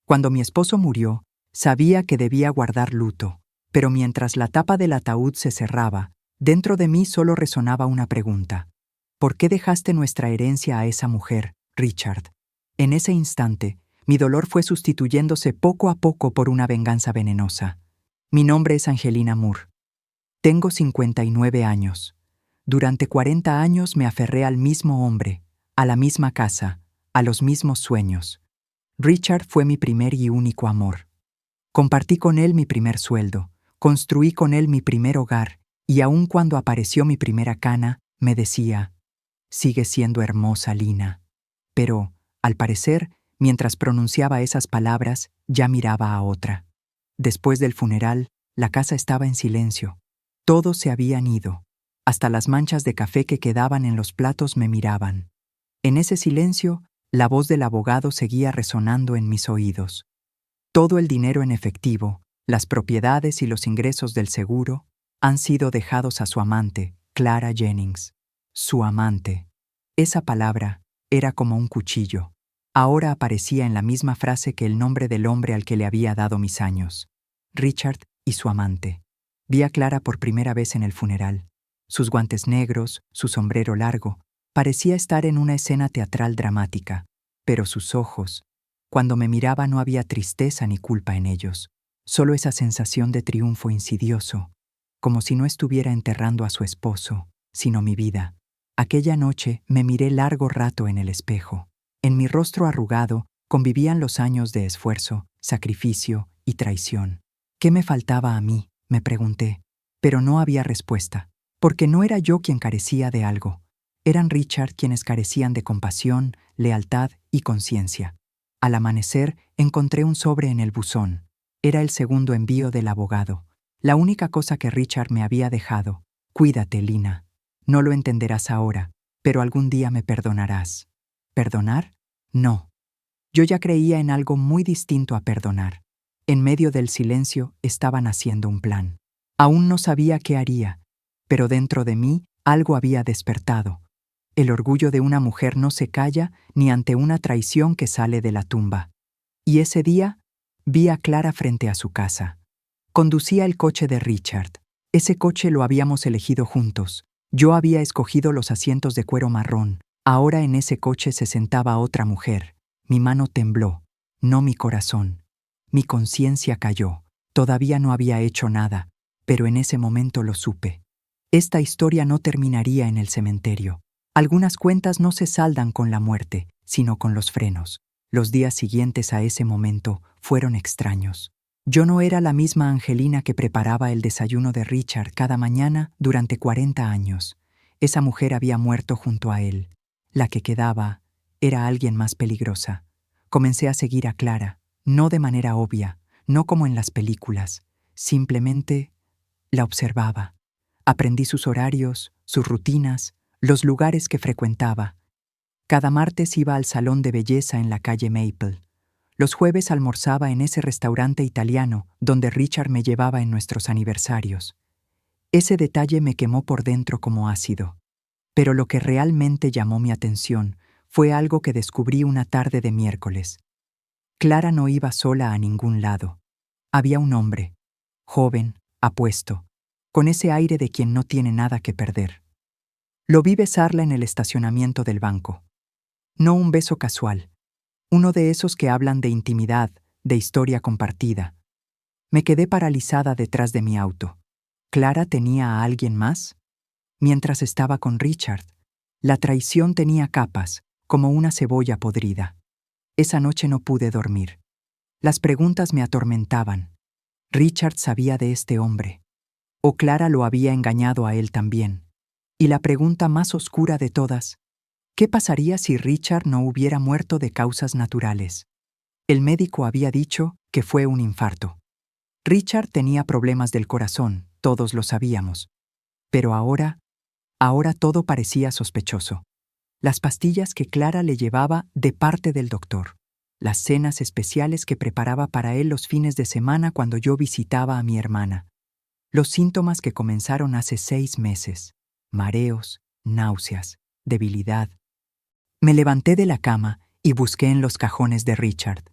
Cuando mi esposo murió, sabía que debía guardar luto, pero mientras la tapa del ataúd se cerraba, dentro de mí solo resonaba una pregunta. ¿Por qué dejaste nuestra herencia a esa mujer, Richard? En ese instante, mi dolor fue sustituyéndose poco a poco por una venganza venenosa. Mi nombre es Angelina Moore. Tengo 59 años. Durante 40 años me aferré al mismo hombre, a la misma casa, a los mismos sueños. Richard fue mi primer y único amor. Compartí con él mi primer sueldo, construí con él mi primer hogar, y aun cuando apareció mi primera cana, me decía, «Sigues siendo hermosa, Lina». Pero, al parecer, mientras pronunciaba esas palabras, ya miraba a otra. Después del funeral, la casa estaba en silencio. Todos se habían ido. Hasta las manchas de café que quedaban en los platos me miraban. En ese silencio, la voz del abogado seguía resonando en mis oídos. Todo el dinero en efectivo, las propiedades y los ingresos del seguro han sido dejados a su amante, Clara Jennings. Su amante. Esa palabra era como un cuchillo. Ahora aparecía en la misma frase que el nombre del hombre al que le había dado mis años. Richard y su amante. Vi a Clara por primera vez en el funeral. Sus guantes negros, su sombrero largo, parecía estar en una escena teatral dramática, pero sus ojos, cuando me miraba no había tristeza ni culpa en ellos, solo esa sensación de triunfo insidioso, como si no estuviera enterrando a su esposo, sino mi vida. Aquella noche me miré largo rato en el espejo. En mi rostro arrugado convivían los años de esfuerzo, sacrificio y traición. ¿Qué me faltaba a mí?, me pregunté, pero no había respuesta, porque no era yo quien carecía de algo. Eran Richard quienes carecían de compasión, lealtad y conciencia. Al amanecer, encontré un sobre en el buzón. Era el segundo envío del abogado. La única cosa que Richard me había dejado. Cuídate, Lina. No lo entenderás ahora, pero algún día me perdonarás. ¿Perdonar? No. Yo ya creía en algo muy distinto a perdonar. En medio del silencio estaban haciendo un plan. Aún no sabía qué haría, pero dentro de mí algo había despertado. El orgullo de una mujer no se calla ni ante una traición que sale de la tumba. Y ese día vi a Clara frente a su casa. Conducía el coche de Richard. Ese coche lo habíamos elegido juntos. Yo había escogido los asientos de cuero marrón. Ahora en ese coche se sentaba otra mujer. Mi mano tembló, no mi corazón. Mi conciencia cayó. Todavía no había hecho nada, pero en ese momento lo supe. Esta historia no terminaría en el cementerio. Algunas cuentas no se saldan con la muerte, sino con los frenos. Los días siguientes a ese momento fueron extraños. Yo no era la misma Angelina que preparaba el desayuno de Richard cada mañana durante 40 años. Esa mujer había muerto junto a él. La que quedaba era alguien más peligrosa. Comencé a seguir a Clara, no de manera obvia, no como en las películas. Simplemente la observaba. Aprendí sus horarios, sus rutinas, los lugares que frecuentaba. Cada martes iba al salón de belleza en la calle Maple. Los jueves almorzaba en ese restaurante italiano donde Richard me llevaba en nuestros aniversarios. Ese detalle me quemó por dentro como ácido. Pero lo que realmente llamó mi atención fue algo que descubrí una tarde de miércoles. Clara no iba sola a ningún lado. Había un hombre, joven, apuesto, con ese aire de quien no tiene nada que perder. Lo vi besarla en el estacionamiento del banco. No un beso casual, uno de esos que hablan de intimidad, de historia compartida. Me quedé paralizada detrás de mi auto. ¿Clara tenía a alguien más? Mientras estaba con Richard, la traición tenía capas, como una cebolla podrida. Esa noche no pude dormir. Las preguntas me atormentaban. Richard sabía de este hombre. ¿O Clara lo había engañado a él también? Y la pregunta más oscura de todas, ¿qué pasaría si Richard no hubiera muerto de causas naturales? El médico había dicho que fue un infarto. Richard tenía problemas del corazón, todos lo sabíamos. Pero ahora todo parecía sospechoso. Las pastillas que Clara le llevaba de parte del doctor. Las cenas especiales que preparaba para él los fines de semana cuando yo visitaba a mi hermana. Los síntomas que comenzaron hace 6 meses. Mareos, náuseas, debilidad. Me levanté de la cama y busqué en los cajones de Richard.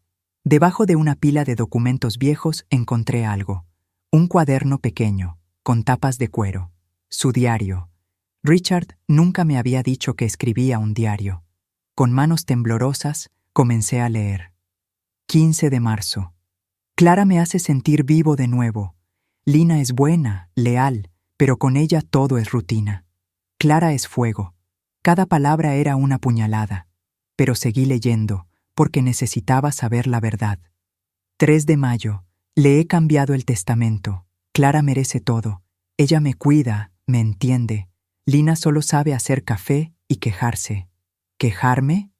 Debajo de una pila de documentos viejos encontré algo. Un cuaderno pequeño, con tapas de cuero. Su diario. Richard nunca me había dicho que escribía un diario. Con manos temblorosas, comencé a leer. 15 de marzo. Clara me hace sentir vivo de nuevo. Lina es buena, leal, pero con ella todo es rutina. Clara es fuego. Cada palabra era una puñalada. Pero seguí leyendo, porque necesitaba saber la verdad. 3 de mayo. Le he cambiado el testamento. Clara merece todo. Ella me cuida, me entiende. Lina solo sabe hacer café y quejarse. ¿Quejarme?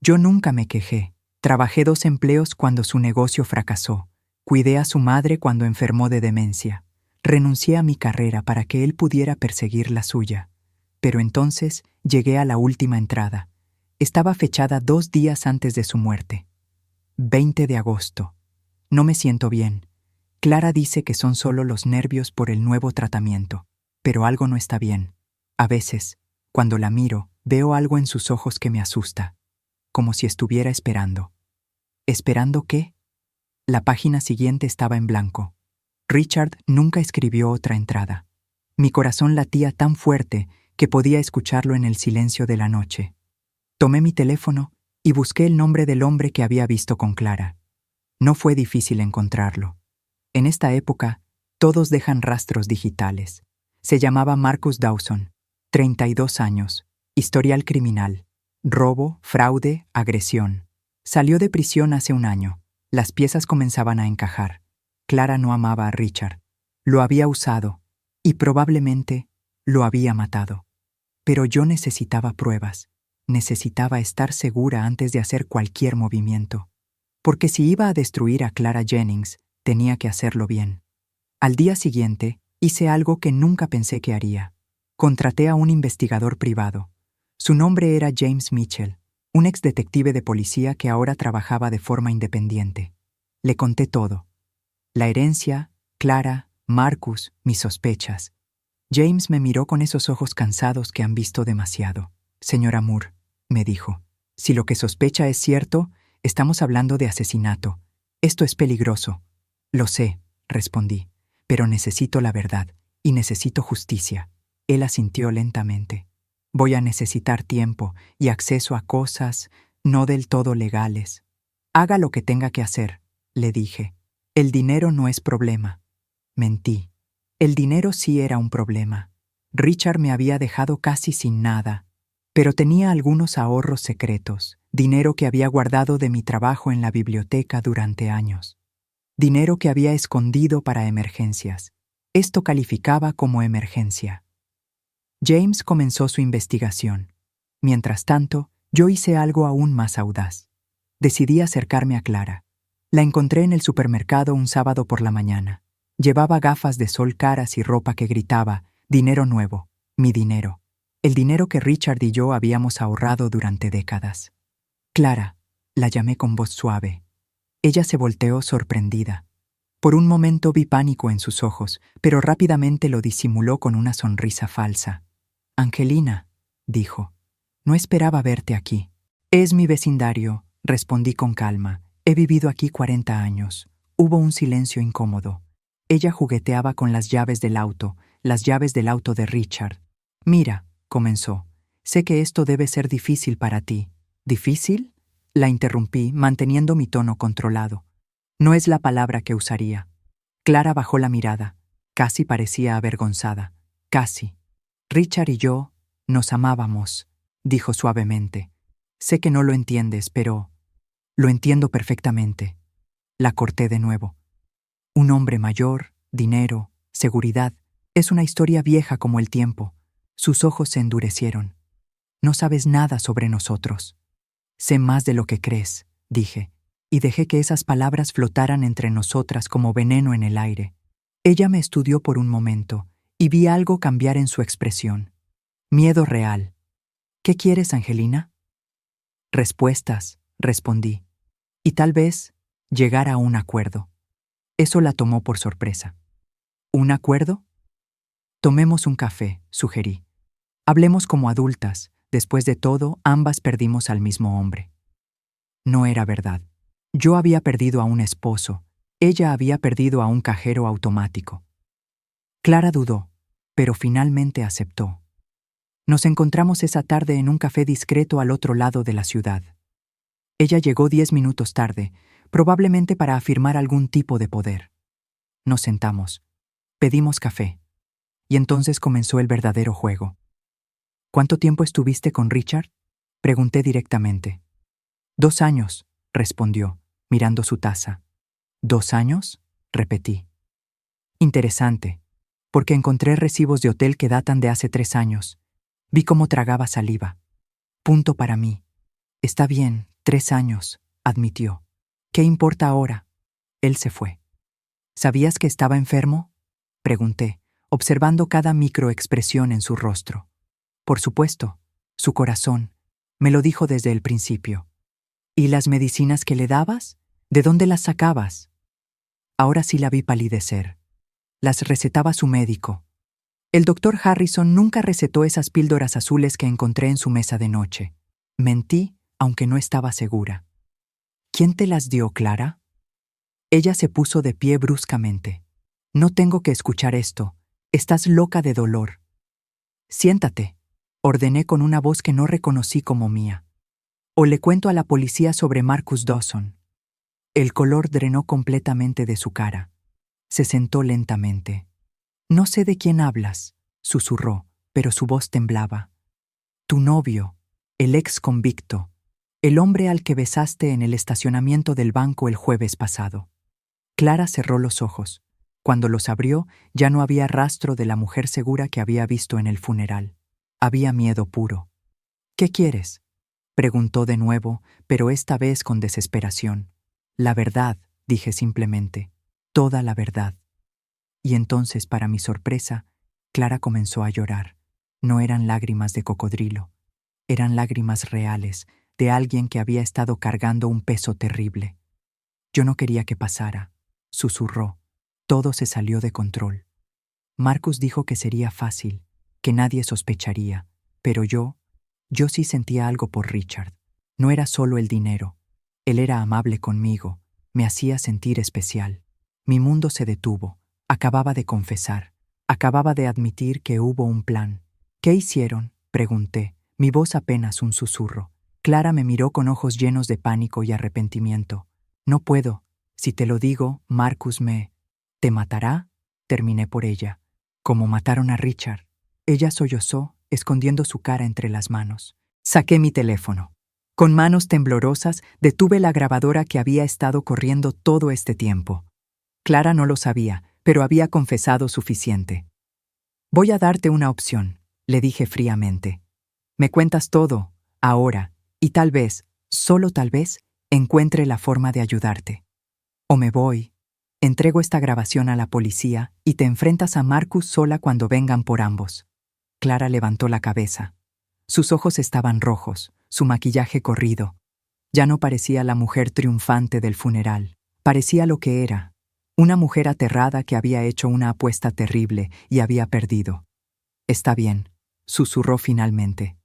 Yo nunca me quejé. Trabajé 2 empleos cuando su negocio fracasó. Cuidé a su madre cuando enfermó de demencia. Renuncié a mi carrera para que él pudiera perseguir la suya. Pero entonces llegué a la última entrada. Estaba fechada 2 días antes de su muerte. 20 de agosto. No me siento bien. Clara dice que son solo los nervios por el nuevo tratamiento, pero algo no está bien. A veces, cuando la miro, veo algo en sus ojos que me asusta, como si estuviera esperando. ¿Esperando qué? La página siguiente estaba en blanco. Richard nunca escribió otra entrada. Mi corazón latía tan fuerte que podía escucharlo en el silencio de la noche. Tomé mi teléfono y busqué el nombre del hombre que había visto con Clara. No fue difícil encontrarlo. En esta época, todos dejan rastros digitales. Se llamaba Marcus Dawson, 32 años, historial criminal, robo, fraude, agresión. Salió de prisión hace 1 año. Las piezas comenzaban a encajar. Clara no amaba a Richard. Lo había usado y probablemente lo había matado. Pero yo necesitaba pruebas. Necesitaba estar segura antes de hacer cualquier movimiento. Porque si iba a destruir a Clara Jennings, tenía que hacerlo bien. Al día siguiente, hice algo que nunca pensé que haría. Contraté a un investigador privado. Su nombre era James Mitchell, un exdetective de policía que ahora trabajaba de forma independiente. Le conté todo. La herencia, Clara, Marcus, mis sospechas. James me miró con esos ojos cansados que han visto demasiado. Señora Moore, me dijo, si lo que sospecha es cierto, estamos hablando de asesinato. Esto es peligroso. Lo sé, respondí, pero necesito la verdad y necesito justicia. Él asintió lentamente. Voy a necesitar tiempo y acceso a cosas no del todo legales. Haga lo que tenga que hacer, le dije. El dinero no es problema. Mentí. El dinero sí era un problema. Richard me había dejado casi sin nada, pero tenía algunos ahorros secretos, dinero que había guardado de mi trabajo en la biblioteca durante años. Dinero que había escondido para emergencias. Esto calificaba como emergencia. James comenzó su investigación. Mientras tanto, yo hice algo aún más audaz. Decidí acercarme a Clara. La encontré en el supermercado un sábado por la mañana. Llevaba gafas de sol caras y ropa que gritaba, dinero nuevo, mi dinero. El dinero que Richard y yo habíamos ahorrado durante décadas. Clara, la llamé con voz suave. Ella se volteó sorprendida. Por un momento vi pánico en sus ojos, pero rápidamente lo disimuló con una sonrisa falsa. Angelina, dijo, no esperaba verte aquí. Es mi vecindario, respondí con calma. He vivido aquí 40 años. Hubo un silencio incómodo. Ella jugueteaba con las llaves del auto de Richard. Mira, comenzó, sé que esto debe ser difícil para ti. ¿Difícil? La interrumpí, manteniendo mi tono controlado. No es la palabra que usaría. Clara bajó la mirada. Casi parecía avergonzada. Casi. Richard y yo nos amábamos, dijo suavemente. Sé que no lo entiendes, pero lo entiendo perfectamente. La corté de nuevo. Un hombre mayor, dinero, seguridad. Es una historia vieja como el tiempo. Sus ojos se endurecieron. No sabes nada sobre nosotros. Sé más de lo que crees, dije, y dejé que esas palabras flotaran entre nosotras como veneno en el aire. Ella me estudió por un momento y vi algo cambiar en su expresión. Miedo real. ¿Qué quieres, Angelina? Respuestas, respondí. Y tal vez llegar a un acuerdo. Eso la tomó por sorpresa. ¿Un acuerdo? Tomemos un café, sugerí. Hablemos como adultas. Después de todo, ambas perdimos al mismo hombre. No era verdad. Yo había perdido a un esposo, ella había perdido a un cajero automático. Clara dudó, pero finalmente aceptó. Nos encontramos esa tarde en un café discreto al otro lado de la ciudad. Ella llegó 10 minutos tarde, probablemente para afirmar algún tipo de poder. Nos sentamos, pedimos café, y entonces comenzó el verdadero juego. ¿Cuánto tiempo estuviste con Richard?, pregunté directamente. 2 años, respondió, mirando su taza. ¿2 años?, repetí. Interesante, porque encontré recibos de hotel que datan de hace 3 años. Vi cómo tragaba saliva. Punto para mí. Está bien, 3 años, admitió. ¿Qué importa ahora? Él se fue. ¿Sabías que estaba enfermo?, pregunté, observando cada microexpresión en su rostro. Por supuesto, su corazón. Me lo dijo desde el principio. ¿Y las medicinas que le dabas? ¿De dónde las sacabas? Ahora sí la vi palidecer. Las recetaba su médico. El doctor Harrison nunca recetó esas píldoras azules que encontré en su mesa de noche. Mentí, aunque no estaba segura. ¿Quién te las dio, Clara? Ella se puso de pie bruscamente. No tengo que escuchar esto. Estás loca de dolor. Siéntate, ordené con una voz que no reconocí como mía. O le cuento a la policía sobre Marcus Dawson. El color drenó completamente de su cara. Se sentó lentamente. No sé de quién hablas, susurró, pero su voz temblaba. Tu novio, el ex convicto, el hombre al que besaste en el estacionamiento del banco el jueves pasado. Clara cerró los ojos. Cuando los abrió, ya no había rastro de la mujer segura que había visto en el funeral. Había miedo puro. ¿Qué quieres?, preguntó de nuevo, pero esta vez con desesperación. La verdad, dije simplemente. Toda la verdad. Y entonces, para mi sorpresa, Clara comenzó a llorar. No eran lágrimas de cocodrilo. Eran lágrimas reales, de alguien que había estado cargando un peso terrible. Yo no quería que pasara, susurró. Todo se salió de control. Marcus dijo que sería fácil, que nadie sospecharía, pero yo sí sentía algo por Richard. No era solo el dinero. Él era amable conmigo, me hacía sentir especial. Mi mundo se detuvo. Acababa de confesar. Acababa de admitir que hubo un plan. ¿Qué hicieron?, pregunté, mi voz apenas un susurro. Clara me miró con ojos llenos de pánico y arrepentimiento. No puedo. Si te lo digo, Marcus ¿Te matará?, terminé por ella. Como mataron a Richard. Ella sollozó, escondiendo su cara entre las manos. Saqué mi teléfono. Con manos temblorosas, detuve la grabadora que había estado corriendo todo este tiempo. Clara no lo sabía, pero había confesado suficiente. Voy a darte una opción, le dije fríamente. Me cuentas todo, ahora, y tal vez, solo tal vez, encuentre la forma de ayudarte. O me voy, entrego esta grabación a la policía y te enfrentas a Marcus sola cuando vengan por ambos. Clara levantó la cabeza. Sus ojos estaban rojos, su maquillaje corrido. Ya no parecía la mujer triunfante del funeral. Parecía lo que era. Una mujer aterrada que había hecho una apuesta terrible y había perdido. Está bien, susurró finalmente.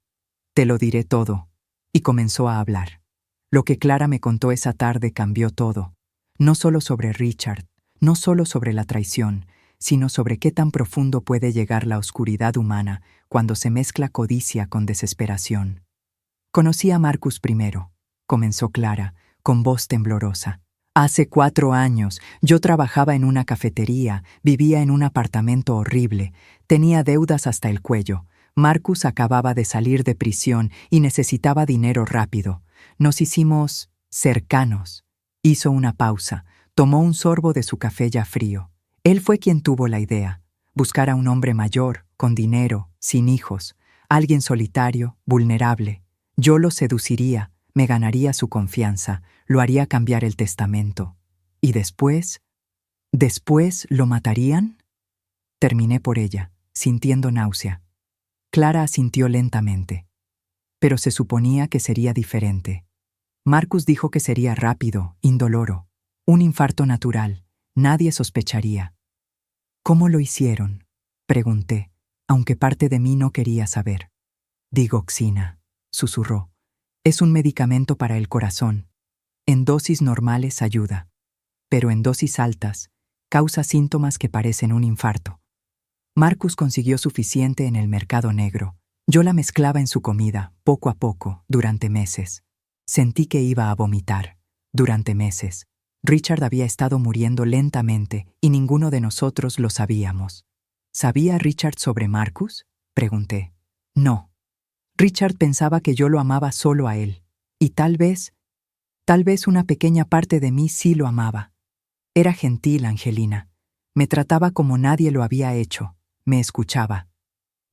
Te lo diré todo. Y comenzó a hablar. Lo que Clara me contó esa tarde cambió todo. No solo sobre Richard, no solo sobre la traición, sino sobre qué tan profundo puede llegar la oscuridad humana cuando se mezcla codicia con desesperación. Conocí a Marcus primero, comenzó Clara, con voz temblorosa. Hace 4 años, yo trabajaba en una cafetería, vivía en un apartamento horrible, tenía deudas hasta el cuello. Marcus acababa de salir de prisión y necesitaba dinero rápido. Nos hicimos cercanos. Hizo una pausa, tomó un sorbo de su café ya frío. Él fue quien tuvo la idea. Buscar a un hombre mayor, con dinero, sin hijos, alguien solitario, vulnerable. Yo lo seduciría, me ganaría su confianza, lo haría cambiar el testamento. ¿Y después? ¿Después lo matarían? Terminé por ella, sintiendo náusea. Clara asintió lentamente. Pero se suponía que sería diferente. Marcus dijo que sería rápido, indoloro. Un infarto natural. Nadie sospecharía. ¿Cómo lo hicieron?, pregunté, aunque parte de mí no quería saber. Digoxina, susurró. Es un medicamento para el corazón. En dosis normales ayuda, pero en dosis altas causa síntomas que parecen un infarto. Marcus consiguió suficiente en el mercado negro. Yo la mezclaba en su comida, poco a poco, durante meses. Sentí que iba a vomitar. Durante meses. Richard había estado muriendo lentamente y ninguno de nosotros lo sabíamos. ¿Sabía Richard sobre Marcus?, pregunté. No. Richard pensaba que yo lo amaba solo a él. Y tal vez una pequeña parte de mí sí lo amaba. Era gentil, Angelina. Me trataba como nadie lo había hecho. Me escuchaba.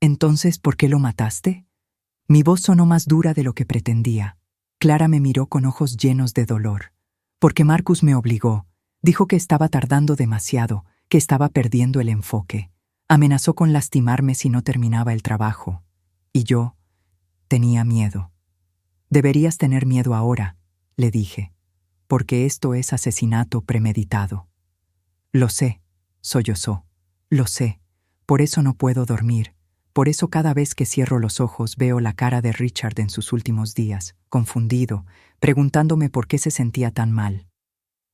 «¿Entonces por qué lo mataste?» Mi voz sonó más dura de lo que pretendía. Clara me miró con ojos llenos de dolor. «Porque Marcus me obligó. Dijo que estaba tardando demasiado, que estaba perdiendo el enfoque. Amenazó con lastimarme si no terminaba el trabajo. Y yo tenía miedo». «Deberías tener miedo ahora», le dije, «porque esto es asesinato premeditado». «Lo sé», sollozó. «Lo sé. Por eso no puedo dormir. Por eso cada vez que cierro los ojos veo la cara de Richard en sus últimos días, confundido, preguntándome por qué se sentía tan mal».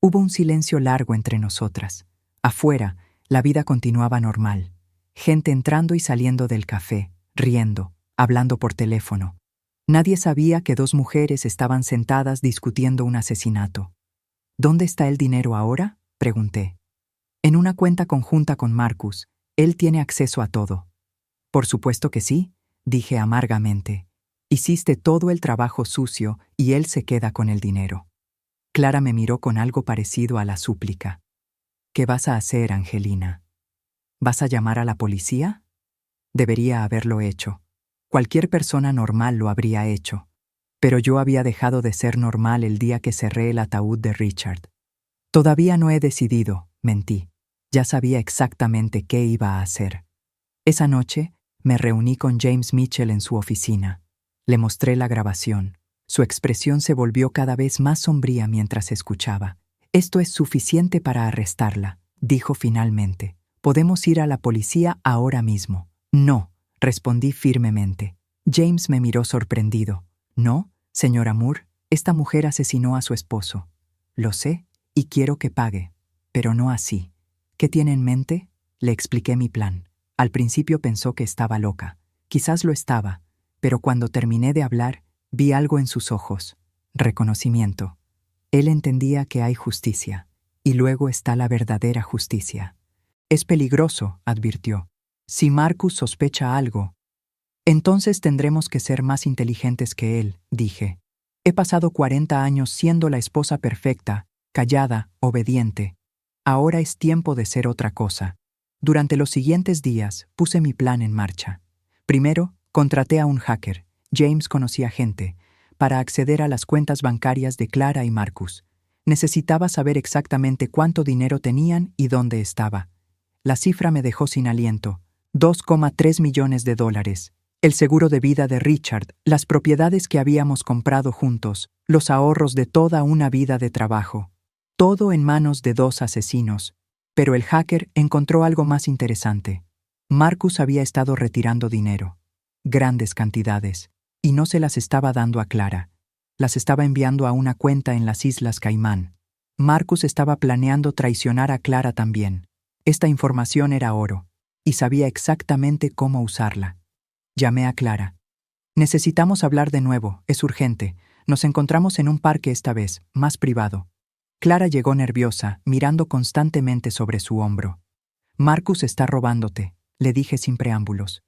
Hubo un silencio largo entre nosotras. Afuera, la vida continuaba normal. Gente entrando y saliendo del café, riendo, hablando por teléfono. Nadie sabía que dos mujeres estaban sentadas discutiendo un asesinato. «¿Dónde está el dinero ahora?», pregunté. «En una cuenta conjunta con Marcus. Él tiene acceso a todo». «Por supuesto que sí», dije amargamente. «Hiciste todo el trabajo sucio y él se queda con el dinero». Clara me miró con algo parecido a la súplica. «¿Qué vas a hacer, Angelina? ¿Vas a llamar a la policía?» Debería haberlo hecho. Cualquier persona normal lo habría hecho. Pero yo había dejado de ser normal el día que cerré el ataúd de Richard. «Todavía no he decidido», mentí. Ya sabía exactamente qué iba a hacer. Esa noche me reuní con James Mitchell en su oficina. Le mostré la grabación. Su expresión se volvió cada vez más sombría mientras escuchaba. «Esto es suficiente para arrestarla», dijo finalmente. «Podemos ir a la policía ahora mismo». «No», respondí firmemente. James me miró sorprendido. «¿No, señora Moore? Esta mujer asesinó a su esposo». «Lo sé, y quiero que pague. Pero no así». «¿Qué tiene en mente?», le expliqué mi plan. Al principio pensó que estaba loca. Quizás lo estaba, pero cuando terminé de hablar, vi algo en sus ojos. Reconocimiento. Él entendía que hay justicia, y luego está la verdadera justicia. «Es peligroso», advirtió. «Si Marcus sospecha algo, entonces tendremos que ser más inteligentes que él», dije. «He pasado 40 años siendo la esposa perfecta, callada, obediente. Ahora es tiempo de ser otra cosa». Durante los siguientes días puse mi plan en marcha. Primero, contraté a un hacker. James conocía gente, para acceder a las cuentas bancarias de Clara y Marcus. Necesitaba saber exactamente cuánto dinero tenían y dónde estaba. La cifra me dejó sin aliento. 2,3 millones de dólares. El seguro de vida de Richard, las propiedades que habíamos comprado juntos, los ahorros de toda una vida de trabajo. Todo en manos de dos asesinos. Pero el hacker encontró algo más interesante. Marcus había estado retirando dinero. Grandes cantidades. Y no se las estaba dando a Clara. Las estaba enviando a una cuenta en las Islas Caimán. Marcus estaba planeando traicionar a Clara también. Esta información era oro, y sabía exactamente cómo usarla. Llamé a Clara. «Necesitamos hablar de nuevo, es urgente. Nos encontramos en un parque esta vez, más privado». Clara llegó nerviosa, mirando constantemente sobre su hombro. «Marcus está robándote», le dije sin preámbulos.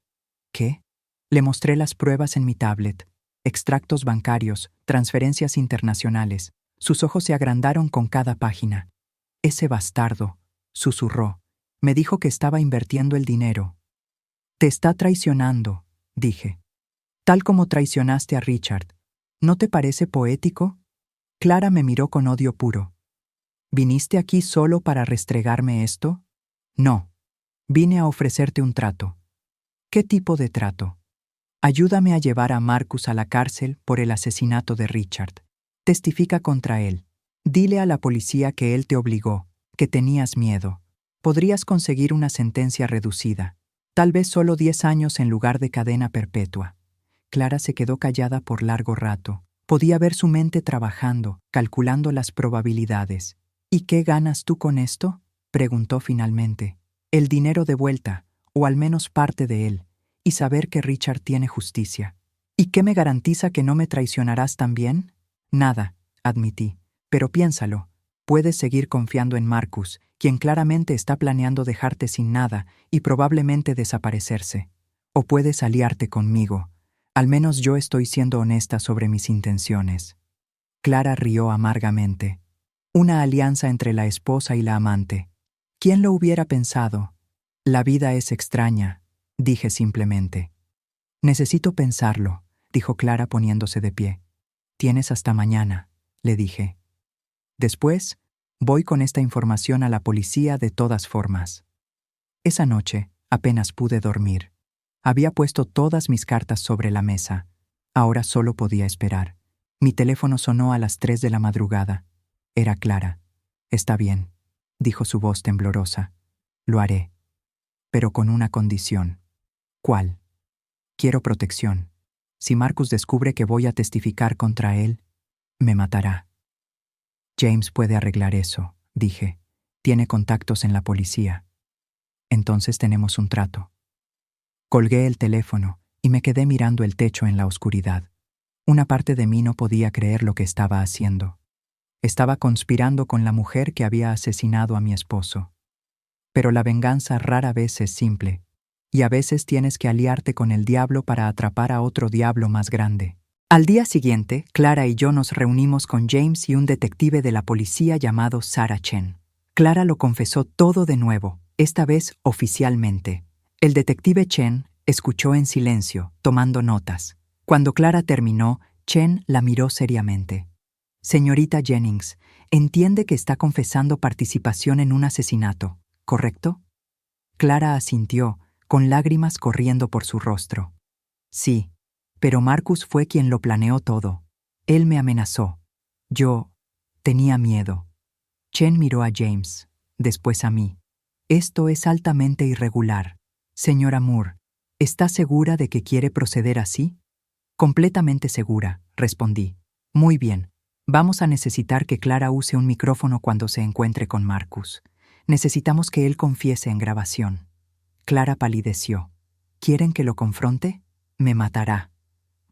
«¿Qué?». Le mostré las pruebas en mi tablet. Extractos bancarios, transferencias internacionales. Sus ojos se agrandaron con cada página. «Ese bastardo», susurró. Me dijo que estaba invirtiendo el dinero. «Te está traicionando», dije. «Tal como traicionaste a Richard. ¿No te parece poético?». Clara me miró con odio puro. «¿Viniste aquí solo para restregarme esto?». «No. Vine a ofrecerte un trato». «¿Qué tipo de trato?». «Ayúdame a llevar a Marcus a la cárcel por el asesinato de Richard. Testifica contra él. Dile a la policía que él te obligó, que tenías miedo. Podrías conseguir una sentencia reducida. Tal vez solo 10 años en lugar de cadena perpetua». Clara se quedó callada por largo rato, Podía ver su mente trabajando, calculando las probabilidades. ¿Y qué ganas tú con esto?, preguntó finalmente. El dinero de vuelta, o al menos parte de él, y saber que Richard tiene justicia. ¿Y qué me garantiza que no me traicionarás también? Nada, admití. Pero piénsalo. Puedes seguir confiando en Marcus, quien claramente está planeando dejarte sin nada y probablemente desaparecerse. O puedes aliarte conmigo. Al menos yo estoy siendo honesta sobre mis intenciones. Clara rió amargamente. Una alianza entre la esposa y la amante. ¿Quién lo hubiera pensado? La vida es extraña, dije simplemente. Necesito pensarlo, dijo Clara poniéndose de pie. Tienes hasta mañana, le dije. Después, voy con esta información a la policía de todas formas. Esa noche, apenas pude dormir. Había puesto todas mis cartas sobre la mesa. Ahora solo podía esperar. Mi teléfono sonó a las 3 de la madrugada. Era Clara. Está bien, dijo su voz temblorosa. Lo haré. Pero con una condición. ¿Cuál? Quiero protección. Si Marcus descubre que voy a testificar contra él, me matará. James puede arreglar eso, dije. Tiene contactos en la policía. Entonces tenemos un trato. Colgué el teléfono y me quedé mirando el techo en la oscuridad. Una parte de mí no podía creer lo que estaba haciendo. Estaba conspirando con la mujer que había asesinado a mi esposo. Pero la venganza rara vez es simple, y a veces tienes que aliarte con el diablo para atrapar a otro diablo más grande. Al día siguiente, Clara y yo nos reunimos con James y un detective de la policía llamado Sarah Chen. Clara lo confesó todo de nuevo, esta vez oficialmente. El detective Chen escuchó en silencio, tomando notas. Cuando Clara terminó, Chen la miró seriamente. Señorita Jennings, entiende que está confesando participación en un asesinato, ¿correcto? Clara asintió, con lágrimas corriendo por su rostro. Sí, pero Marcus fue quien lo planeó todo. Él me amenazó. Yo tenía miedo. Chen miró a James, después a mí. Esto es altamente irregular. Señora Moore, ¿está segura de que quiere proceder así? Completamente segura, respondí. Muy bien. Vamos a necesitar que Clara use un micrófono cuando se encuentre con Marcus. Necesitamos que él confiese en grabación. Clara palideció. ¿Quieren que lo confronte? Me matará.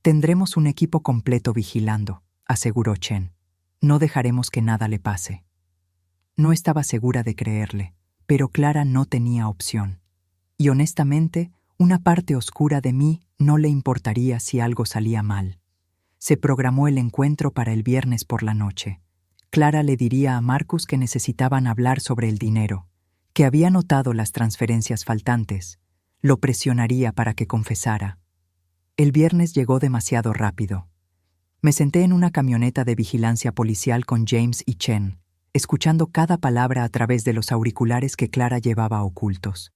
Tendremos un equipo completo vigilando, aseguró Chen. No dejaremos que nada le pase. No estaba segura de creerle, pero Clara no tenía opción. Y honestamente, una parte oscura de mí no le importaría si algo salía mal. Se programó el encuentro para el viernes por la noche. Clara le diría a Marcus que necesitaban hablar sobre el dinero, que había notado las transferencias faltantes. Lo presionaría para que confesara. El viernes llegó demasiado rápido. Me senté en una camioneta de vigilancia policial con James y Chen, escuchando cada palabra a través de los auriculares que Clara llevaba ocultos.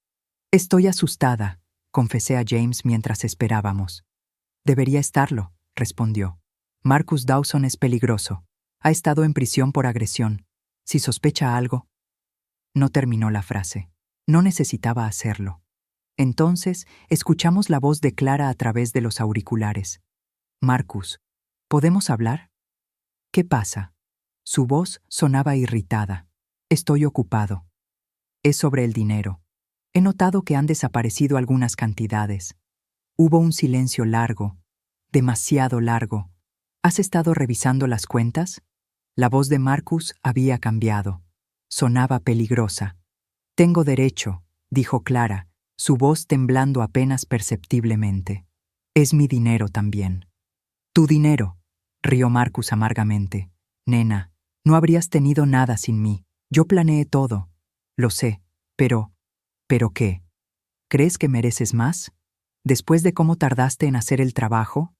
Estoy asustada, confesé a James mientras esperábamos. Debería estarlo, respondió. Marcus Dawson es peligroso. Ha estado en prisión por agresión. Si sospecha algo... No terminó la frase. No necesitaba hacerlo. Entonces, escuchamos la voz de Clara a través de los auriculares. Marcus, ¿podemos hablar? ¿Qué pasa? Su voz sonaba irritada. Estoy ocupado. Es sobre el dinero. He notado que han desaparecido algunas cantidades. Hubo un silencio largo, demasiado largo. ¿Has estado revisando las cuentas? La voz de Marcus había cambiado. Sonaba peligrosa. Tengo derecho, dijo Clara, su voz temblando apenas perceptiblemente. Es mi dinero también. Tu dinero, rió Marcus amargamente. Nena, no habrías tenido nada sin mí. Yo planeé todo. Lo sé, pero... ¿Pero qué? ¿Crees que mereces más? ¿Después de cómo tardaste en hacer el trabajo?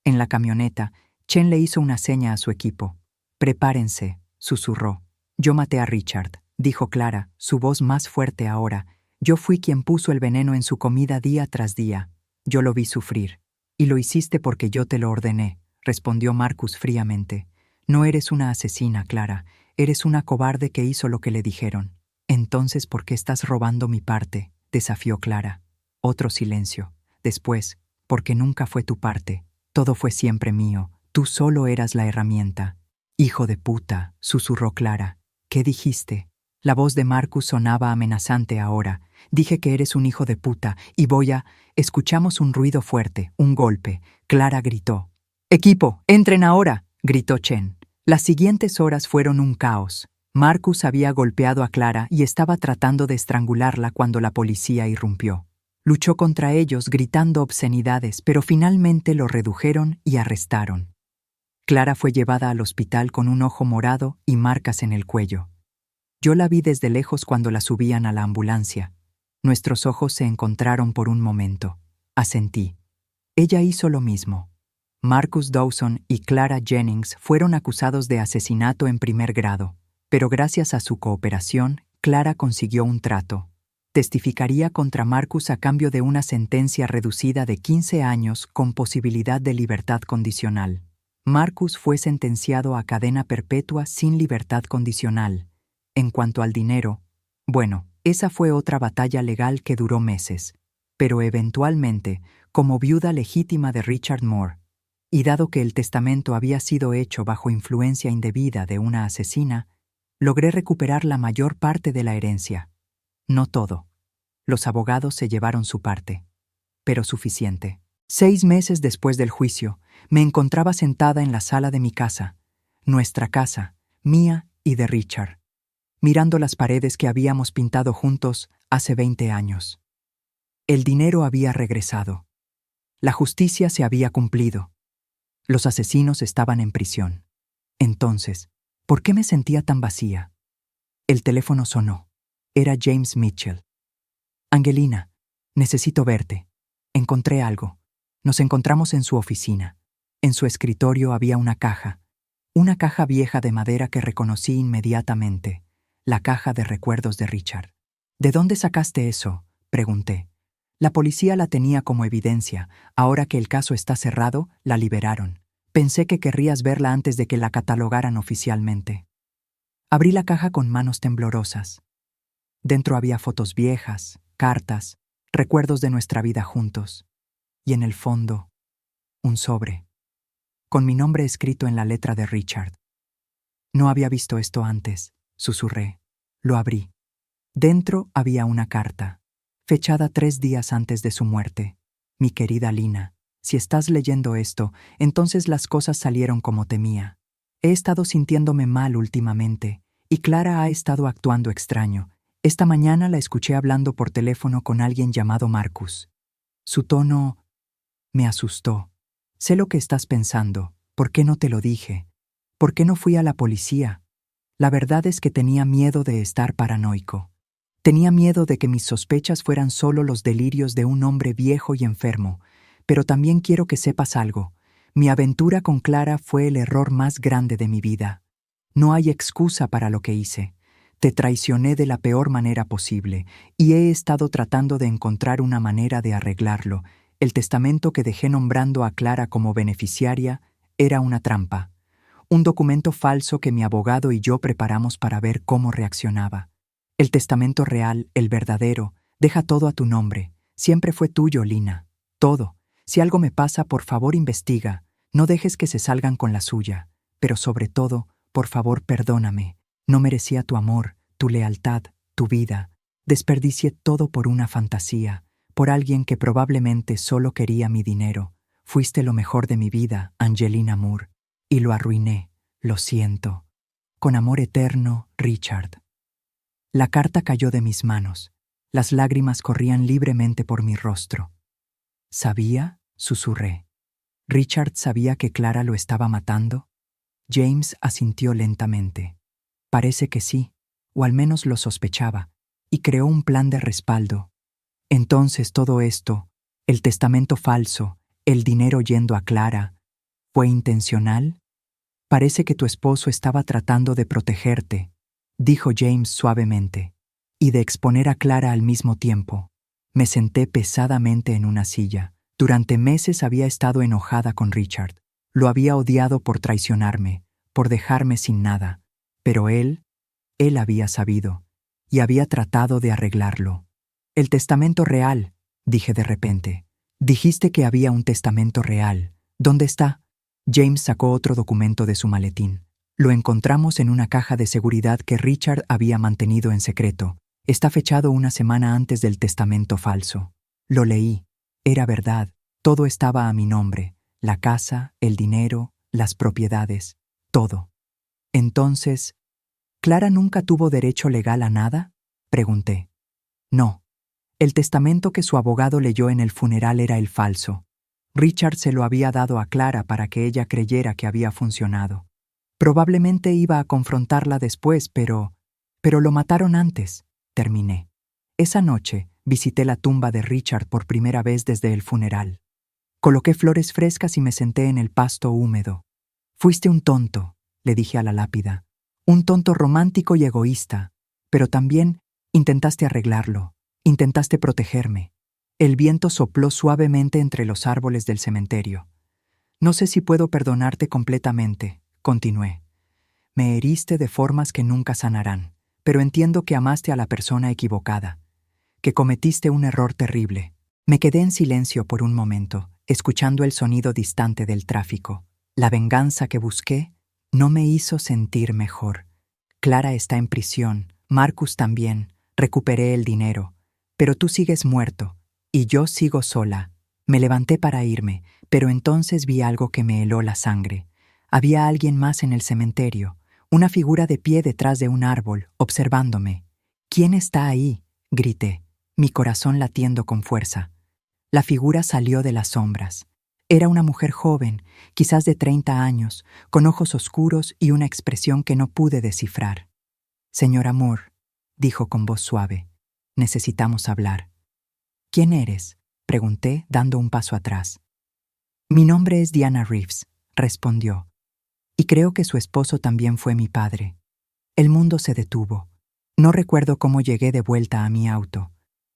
En la camioneta, Chen le hizo una seña a su equipo. Prepárense, susurró. Yo maté a Richard, dijo Clara, su voz más fuerte ahora. Yo fui quien puso el veneno en su comida día tras día. Yo lo vi sufrir. Y lo hiciste porque yo te lo ordené, respondió Marcus fríamente. No eres una asesina, Clara. Eres una cobarde que hizo lo que le dijeron. Entonces, ¿por qué estás robando mi parte?, desafió Clara. Otro silencio. Después, porque nunca fue tu parte. Todo fue siempre mío. Tú solo eras la herramienta. Hijo de puta, susurró Clara. ¿Qué dijiste? La voz de Marcus sonaba amenazante ahora. Dije que eres un hijo de puta y voy a... Escuchamos un ruido fuerte, un golpe. Clara gritó. «¡Equipo, entren ahora!», gritó Chen. Las siguientes horas fueron un caos. Marcus había golpeado a Clara y estaba tratando de estrangularla cuando la policía irrumpió. Luchó contra ellos gritando obscenidades, pero finalmente lo redujeron y arrestaron. Clara fue llevada al hospital con un ojo morado y marcas en el cuello. Yo la vi desde lejos cuando la subían a la ambulancia. Nuestros ojos se encontraron por un momento. Asentí. Ella hizo lo mismo. Marcus Dawson y Clara Jennings fueron acusados de asesinato en primer grado, pero gracias a su cooperación, Clara consiguió un trato. Testificaría contra Marcus a cambio de una sentencia reducida de 15 años con posibilidad de libertad condicional. Marcus fue sentenciado a cadena perpetua sin libertad condicional. En cuanto al dinero, bueno, esa fue otra batalla legal que duró meses, pero eventualmente, como viuda legítima de Richard Moore, y dado que el testamento había sido hecho bajo influencia indebida de una asesina, logré recuperar la mayor parte de la herencia. No todo. Los abogados se llevaron su parte, pero suficiente. 6 meses después del juicio, me encontraba sentada en la sala de mi casa, nuestra casa, mía y de Richard, mirando las paredes que habíamos pintado juntos hace 20 años. El dinero había regresado. La justicia se había cumplido. Los asesinos estaban en prisión. Entonces, ¿por qué me sentía tan vacía? El teléfono sonó. Era James Mitchell. «Angelina, necesito verte. Encontré algo». Nos encontramos en su oficina. En su escritorio había una caja vieja de madera que reconocí inmediatamente, la caja de recuerdos de Richard. «¿De dónde sacaste eso?», pregunté. «La policía la tenía como evidencia. Ahora que el caso está cerrado, la liberaron. Pensé que querrías verla antes de que la catalogaran oficialmente». Abrí la caja con manos temblorosas. Dentro había fotos viejas, cartas, recuerdos de nuestra vida juntos. Y en el fondo, un sobre, con mi nombre escrito en la letra de Richard. «No había visto esto antes», susurré. Lo abrí. Dentro había una carta, fechada 3 días antes de su muerte. «Mi querida Lina, si estás leyendo esto, entonces las cosas salieron como temía. He estado sintiéndome mal últimamente, y Clara ha estado actuando extraño. Esta mañana la escuché hablando por teléfono con alguien llamado Marcus. Su tono me asustó. Sé lo que estás pensando. ¿Por qué no te lo dije? ¿Por qué no fui a la policía? La verdad es que tenía miedo de estar paranoico. Tenía miedo de que mis sospechas fueran solo los delirios de un hombre viejo y enfermo. Pero también quiero que sepas algo. Mi aventura con Clara fue el error más grande de mi vida. No hay excusa para lo que hice. Te traicioné de la peor manera posible, y he estado tratando de encontrar una manera de arreglarlo. El testamento que dejé nombrando a Clara como beneficiaria era una trampa. Un documento falso que mi abogado y yo preparamos para ver cómo reaccionaba. El testamento real, el verdadero, deja todo a tu nombre. Siempre fue tuyo, Lina. Todo. Si algo me pasa, por favor investiga. No dejes que se salgan con la suya. Pero sobre todo, por favor, perdóname. No merecía tu amor, tu lealtad, tu vida. Desperdicié todo por una fantasía, por alguien que probablemente solo quería mi dinero. Fuiste lo mejor de mi vida, Angelina Moore, y lo arruiné. Lo siento. Con amor eterno, Richard». La carta cayó de mis manos. Las lágrimas corrían libremente por mi rostro. «¿Sabía?», susurré. «¿Richard sabía que Clara lo estaba matando?». James asintió lentamente. «Parece que sí, o al menos lo sospechaba, y creó un plan de respaldo. Entonces todo esto, el testamento falso, el dinero yendo a Clara, ¿fue intencional? Parece que tu esposo estaba tratando de protegerte», dijo James suavemente, «y de exponer a Clara al mismo tiempo». Me senté pesadamente en una silla. Durante meses había estado enojada con Richard. Lo había odiado por traicionarme, por dejarme sin nada. Pero él había sabido, y había tratado de arreglarlo. «El testamento real», dije de repente. «Dijiste que había un testamento real. ¿Dónde está?». James sacó otro documento de su maletín. Lo encontramos en una caja de seguridad que Richard había mantenido en secreto. Está fechado una semana antes del testamento falso. Lo leí. Era verdad. Todo estaba a mi nombre. La casa, el dinero, las propiedades, todo. Entonces, ¿Clara nunca tuvo derecho legal a nada?, pregunté. No. El testamento que su abogado leyó en el funeral era el falso. Richard se lo había dado a Clara para que ella creyera que había funcionado. Probablemente iba a confrontarla después, pero lo mataron antes, terminé. Esa noche visité la tumba de Richard por primera vez desde el funeral. Coloqué flores frescas y me senté en el pasto húmedo. Fuiste un tonto, le dije a la lápida. Un tonto romántico y egoísta, pero también intentaste arreglarlo, intentaste protegerme. El viento sopló suavemente entre los árboles del cementerio. No sé si puedo perdonarte completamente, continué. Me heriste de formas que nunca sanarán, pero entiendo que amaste a la persona equivocada, que cometiste un error terrible. Me quedé en silencio por un momento, escuchando el sonido distante del tráfico. La venganza que busqué no me hizo sentir mejor. Clara está en prisión, Marcus también, recuperé el dinero, pero tú sigues muerto, y yo sigo sola. Me levanté para irme, pero entonces vi algo que me heló la sangre. Había alguien más en el cementerio, una figura de pie detrás de un árbol, observándome. ¿Quién está ahí?, grité, mi corazón latiendo con fuerza. La figura salió de las sombras. Era una mujer joven, quizás de 30 años, con ojos oscuros y una expresión que no pude descifrar. «Señora Moore», dijo con voz suave, «necesitamos hablar». «¿Quién eres?», pregunté, dando un paso atrás. «Mi nombre es Diana Reeves», respondió, «y creo que su esposo también fue mi padre». El mundo se detuvo. No recuerdo cómo llegué de vuelta a mi auto.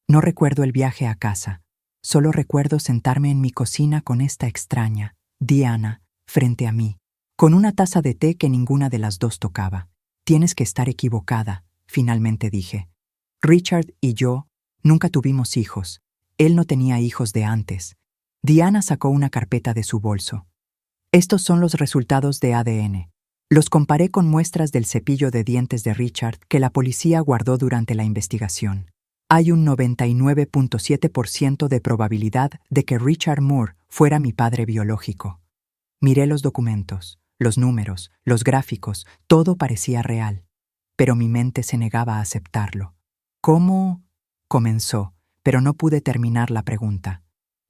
No recuerdo el viaje a casa. Solo recuerdo sentarme en mi cocina con esta extraña, Diana, frente a mí, con una taza de té que ninguna de las dos tocaba. «Tienes que estar equivocada», finalmente dije. «Richard y yo nunca tuvimos hijos. Él no tenía hijos de antes». Diana sacó una carpeta de su bolso. «Estos son los resultados de ADN. Los comparé con muestras del cepillo de dientes de Richard que la policía guardó durante la investigación. Hay un 99.7% de probabilidad de que Richard Moore fuera mi padre biológico». Miré los documentos, los números, los gráficos, todo parecía real, pero mi mente se negaba a aceptarlo. «¿Cómo?», comenzó, pero no pude terminar la pregunta.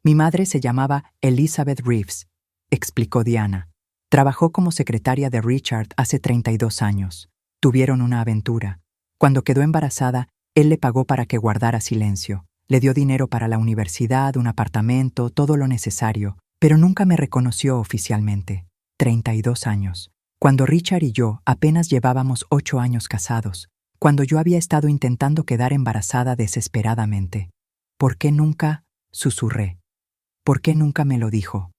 «Mi madre se llamaba Elizabeth Reeves», explicó Diana. «Trabajó como secretaria de Richard hace 32 años. Tuvieron una aventura. Cuando quedó embarazada, él le pagó para que guardara silencio. Le dio dinero para la universidad, un apartamento, todo lo necesario, pero nunca me reconoció oficialmente. 32 años. Cuando Richard y yo apenas llevábamos 8 años casados, cuando yo había estado intentando quedar embarazada desesperadamente. ¿Por qué nunca?», susurré. «¿Por qué nunca me lo dijo?».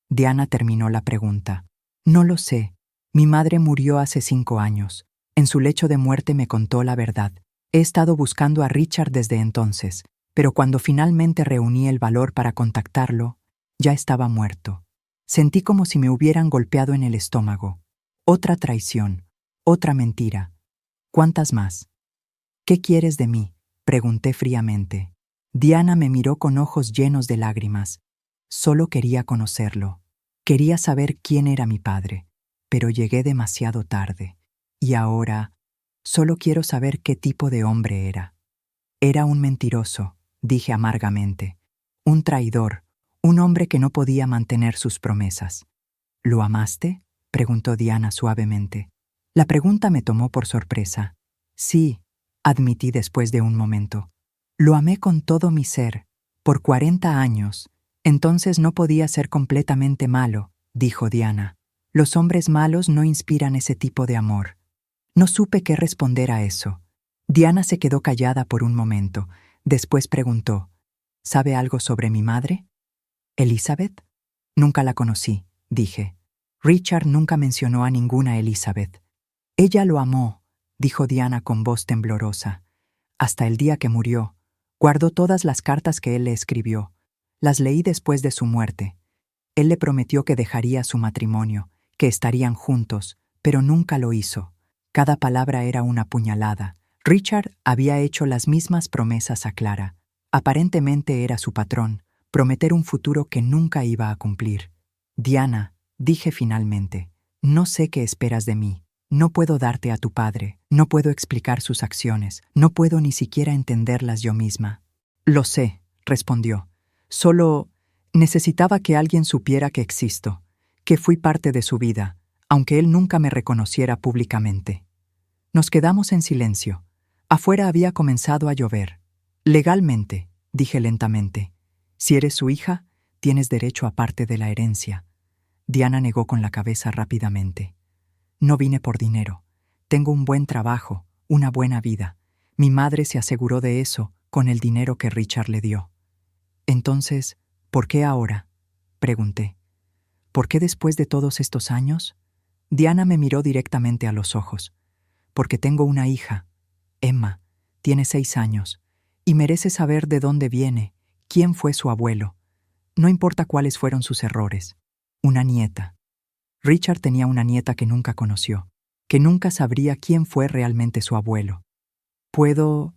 Diana terminó la pregunta. «No lo sé. Mi madre murió hace 5 años. En su lecho de muerte me contó la verdad. He estado buscando a Richard desde entonces, pero cuando finalmente reuní el valor para contactarlo, ya estaba muerto. Sentí como si me hubieran golpeado en el estómago. Otra traición, otra mentira. ¿Cuántas más?». «¿Qué quieres de mí?», pregunté fríamente. Diana me miró con ojos llenos de lágrimas. Solo quería conocerlo. Quería saber quién era mi padre, pero llegué demasiado tarde. Y ahora solo quiero saber qué tipo de hombre era. «Era un mentiroso», dije amargamente. «Un traidor, un hombre que no podía mantener sus promesas». «¿Lo amaste?», preguntó Diana suavemente. La pregunta me tomó por sorpresa. «Sí», admití después de un momento. «Lo amé con todo mi ser, por 40 años. Entonces no podía ser completamente malo», dijo Diana. «Los hombres malos no inspiran ese tipo de amor». No supe qué responder a eso. Diana se quedó callada por un momento. Después preguntó, «¿Sabe algo sobre mi madre?». «¿Elizabeth?». «Nunca la conocí», dije. «Richard nunca mencionó a ninguna Elizabeth». «Ella lo amó», dijo Diana con voz temblorosa. «Hasta el día que murió. Guardó todas las cartas que él le escribió. Las leí después de su muerte. Él le prometió que dejaría su matrimonio, que estarían juntos, pero nunca lo hizo. Cada palabra era una puñalada. Richard había hecho las mismas promesas a Clara. Aparentemente era su patrón, prometer un futuro que nunca iba a cumplir. Diana, dije finalmente, no sé qué esperas de mí. No puedo darte a tu padre, no puedo explicar sus acciones, no puedo ni siquiera entenderlas yo misma. Lo sé, respondió. Solo necesitaba que alguien supiera que existo, que fui parte de su vida, aunque él nunca me reconociera públicamente. Nos quedamos en silencio. Afuera había comenzado a llover. Legalmente, dije lentamente, si eres su hija, tienes derecho a parte de la herencia. Diana negó con la cabeza rápidamente. No vine por dinero. Tengo un buen trabajo, una buena vida. Mi madre se aseguró de eso con el dinero que Richard le dio. Entonces, ¿por qué ahora?, pregunté. ¿Por qué después de todos estos años? Diana me miró directamente a los ojos. Porque tengo una hija, Emma, tiene 6 años, y merece saber de dónde viene, quién fue su abuelo. No importa cuáles fueron sus errores. Una nieta. Richard tenía una nieta que nunca conoció, que nunca sabría quién fue realmente su abuelo. ¿Puedo...?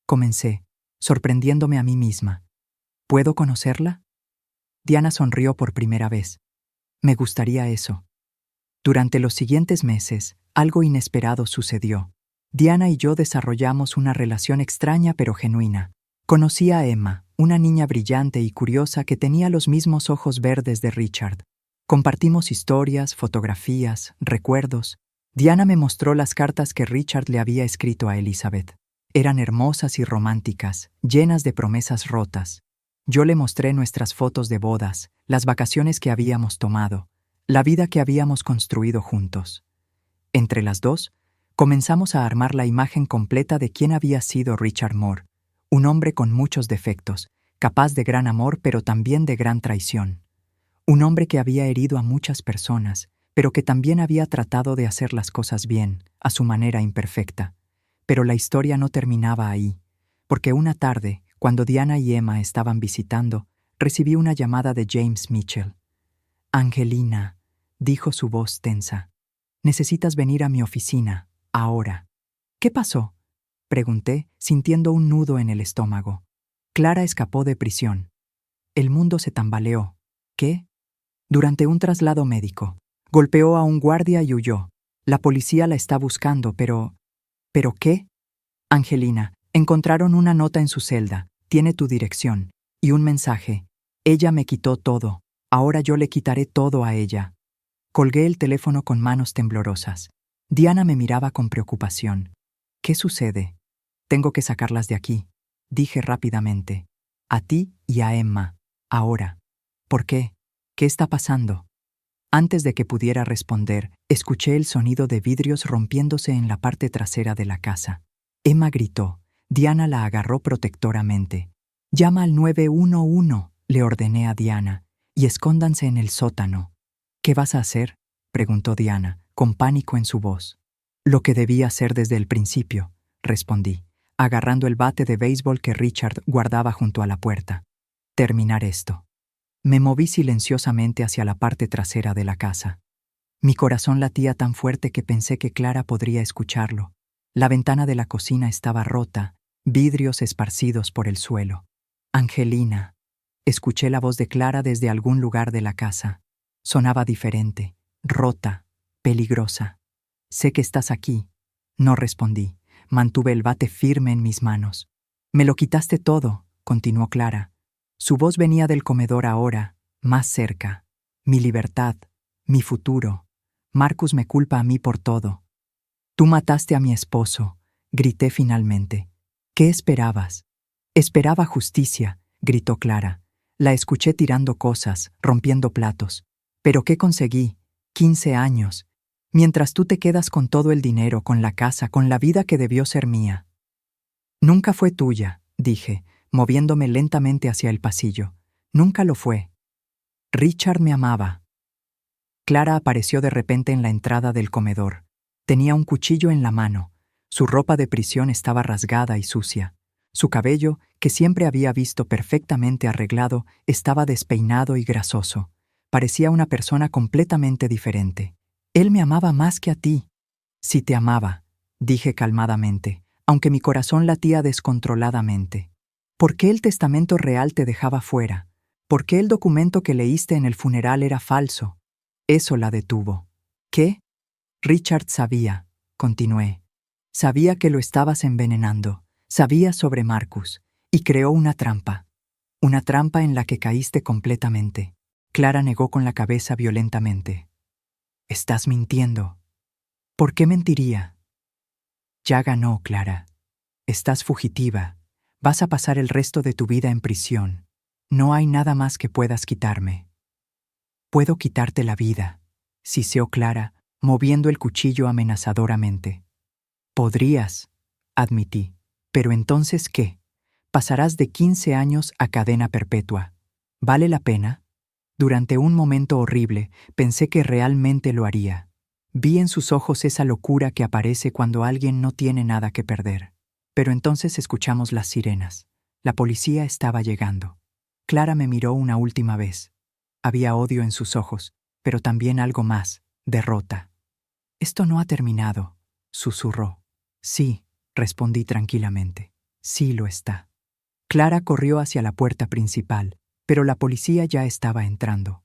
Comencé, sorprendiéndome a mí misma. ¿Puedo conocerla? Diana sonrió por primera vez. Me gustaría eso. Durante los siguientes meses, algo inesperado sucedió. Diana y yo desarrollamos una relación extraña pero genuina. Conocí a Emma, una niña brillante y curiosa que tenía los mismos ojos verdes de Richard. Compartimos historias, fotografías, recuerdos. Diana me mostró las cartas que Richard le había escrito a Elizabeth. Eran hermosas y románticas, llenas de promesas rotas. Yo le mostré nuestras fotos de bodas, las vacaciones que habíamos tomado, la vida que habíamos construido juntos. Entre las dos, comenzamos a armar la imagen completa de quién había sido Richard Moore, un hombre con muchos defectos, capaz de gran amor pero también de gran traición. Un hombre que había herido a muchas personas, pero que también había tratado de hacer las cosas bien, a su manera imperfecta. Pero la historia no terminaba ahí, porque una tarde, cuando Diana y Emma estaban visitando, recibí una llamada de James Mitchell. «Angelina», dijo su voz tensa, «necesitas venir a mi oficina, ahora». «¿Qué pasó?», pregunté, sintiendo un nudo en el estómago. Clara escapó de prisión. El mundo se tambaleó. ¿Qué? Durante un traslado médico. Golpeó a un guardia y huyó. La policía la está buscando, pero... ¿Pero qué? Angelina, encontraron una nota en su celda. Tiene tu dirección. Y un mensaje. Ella me quitó todo. Ahora yo le quitaré todo a ella. Colgué el teléfono con manos temblorosas. Diana me miraba con preocupación. ¿Qué sucede? Tengo que sacarlas de aquí, dije rápidamente. A ti y a Emma. Ahora. ¿Por qué? ¿Qué está pasando? Antes de que pudiera responder, escuché el sonido de vidrios rompiéndose en la parte trasera de la casa. Emma gritó. Diana la agarró protectoramente. «Llama al 911», le ordené a Diana, «y escóndanse en el sótano». «¿Qué vas a hacer?», preguntó Diana, con pánico en su voz. «Lo que debí hacer desde el principio», respondí, agarrando el bate de béisbol que Richard guardaba junto a la puerta. «Terminar esto». Me moví silenciosamente hacia la parte trasera de la casa. Mi corazón latía tan fuerte que pensé que Clara podría escucharlo. La ventana de la cocina estaba rota, vidrios esparcidos por el suelo. «Angelina», escuché la voz de Clara desde algún lugar de la casa. Sonaba diferente, rota, peligrosa. «Sé que estás aquí». No respondí. Mantuve el bate firme en mis manos. «Me lo quitaste todo», continuó Clara. Su voz venía del comedor ahora, más cerca. «Mi libertad, mi futuro. Marcus me culpa a mí por todo». «Tú mataste a mi esposo», grité finalmente. «¿Qué esperabas?» «Esperaba justicia», gritó Clara. La escuché tirando cosas, rompiendo platos. «¿Pero qué conseguí? 15 años. Mientras tú te quedas con todo el dinero, con la casa, con la vida que debió ser mía». «Nunca fue tuya», dije, moviéndome lentamente hacia el pasillo. «Nunca lo fue. Richard me amaba». Clara apareció de repente en la entrada del comedor. Tenía un cuchillo en la mano. Su ropa de prisión estaba rasgada y sucia. Su cabello, que siempre había visto perfectamente arreglado, estaba despeinado y grasoso. Parecía una persona completamente diferente. Él me amaba más que a ti. Sí te amaba, dije calmadamente, aunque mi corazón latía descontroladamente. ¿Por qué el testamento real te dejaba fuera? ¿Por qué el documento que leíste en el funeral era falso? Eso la detuvo. ¿Qué? Richard sabía, continué. Sabía que lo estabas envenenando, sabía sobre Marcus, y creó una trampa en la que caíste completamente. Clara negó con la cabeza violentamente. Estás mintiendo. ¿Por qué mentiría? Ya ganó, Clara. Estás fugitiva. Vas a pasar el resto de tu vida en prisión. No hay nada más que puedas quitarme. Puedo quitarte la vida, siseó Clara, moviendo el cuchillo amenazadoramente. Podrías, admití. Pero entonces, ¿qué? Pasarás de 15 años a cadena perpetua. ¿Vale la pena? Durante un momento horrible, pensé que realmente lo haría. Vi en sus ojos esa locura que aparece cuando alguien no tiene nada que perder. Pero entonces escuchamos las sirenas. La policía estaba llegando. Clara me miró una última vez. Había odio en sus ojos, pero también algo más, derrota. Esto no ha terminado, susurró. Sí, respondí tranquilamente. Sí lo está. Clara corrió hacia la puerta principal, pero la policía ya estaba entrando.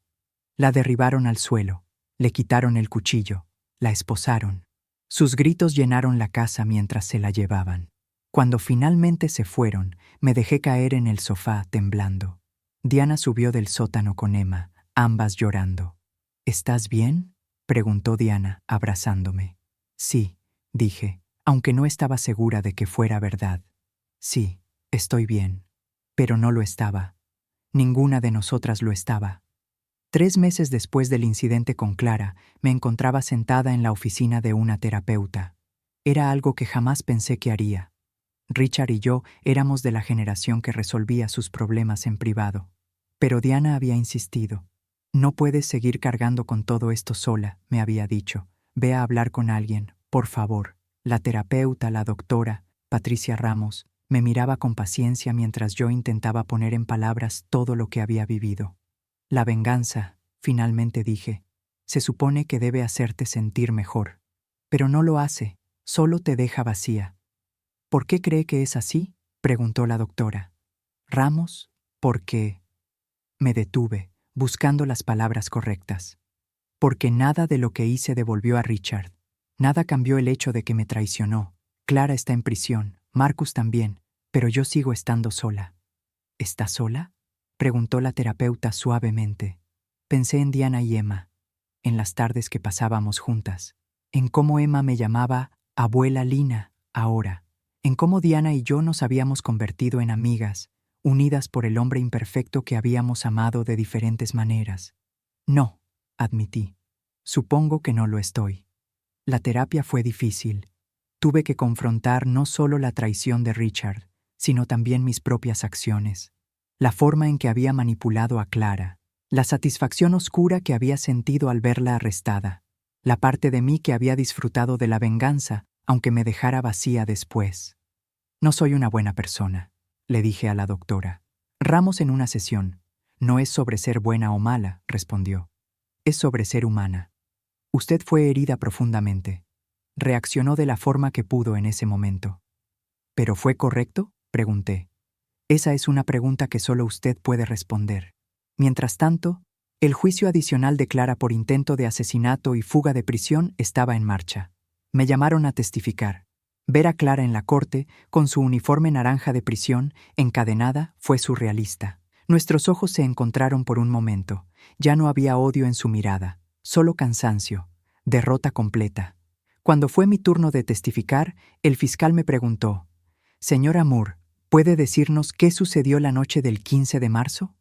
La derribaron al suelo, le quitaron el cuchillo, la esposaron. Sus gritos llenaron la casa mientras se la llevaban. Cuando finalmente se fueron, me dejé caer en el sofá temblando. Diana subió del sótano con Emma, ambas llorando. ¿Estás bien?, preguntó Diana, abrazándome. Sí, dije, aunque no estaba segura de que fuera verdad. Sí, estoy bien. Pero no lo estaba. Ninguna de nosotras lo estaba. 3 meses después del incidente con Clara, me encontraba sentada en la oficina de una terapeuta. Era algo que jamás pensé que haría. Richard y yo éramos de la generación que resolvía sus problemas en privado. Pero Diana había insistido. No puedes seguir cargando con todo esto sola, me había dicho. Ve a hablar con alguien, por favor. La terapeuta, la doctora, Patricia Ramos, me miraba con paciencia mientras yo intentaba poner en palabras todo lo que había vivido. La venganza, finalmente dije, se supone que debe hacerte sentir mejor. Pero no lo hace, solo te deja vacía. ¿Por qué cree que es así?, preguntó la doctora. Ramos, porque... Me detuve, buscando las palabras correctas. Porque nada de lo que hice devolvió a Richard. Nada cambió el hecho de que me traicionó. Clara está en prisión, Marcus también, pero yo sigo estando sola. ¿Estás sola?, preguntó la terapeuta suavemente. Pensé en Diana y Emma, en las tardes que pasábamos juntas, en cómo Emma me llamaba abuela Lina ahora, en cómo Diana y yo nos habíamos convertido en amigas, unidas por el hombre imperfecto que habíamos amado de diferentes maneras. No, admití. Supongo que no lo estoy. La terapia fue difícil. Tuve que confrontar no solo la traición de Richard, sino también mis propias acciones, la forma en que había manipulado a Clara, la satisfacción oscura que había sentido al verla arrestada, la parte de mí que había disfrutado de la venganza, aunque me dejara vacía después. No soy una buena persona, le dije a la doctora. Ramos en una sesión. No es sobre ser buena o mala, respondió. Es sobre ser humana. Usted fue herida profundamente. Reaccionó de la forma que pudo en ese momento. ¿Pero fue correcto?, pregunté. Esa es una pregunta que solo usted puede responder. Mientras tanto, el juicio adicional de Clara por intento de asesinato y fuga de prisión estaba en marcha. Me llamaron a testificar. Ver a Clara en la corte, con su uniforme naranja de prisión, encadenada, fue surrealista. Nuestros ojos se encontraron por un momento. Ya no había odio en su mirada, solo cansancio, derrota completa. Cuando fue mi turno de testificar, el fiscal me preguntó, «Señora Moore, ¿puede decirnos qué sucedió la noche del 15 de marzo?»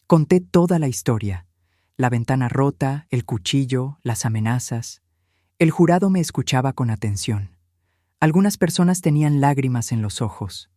Conté toda la historia. La ventana rota, el cuchillo, las amenazas. El jurado me escuchaba con atención. Algunas personas tenían lágrimas en los ojos.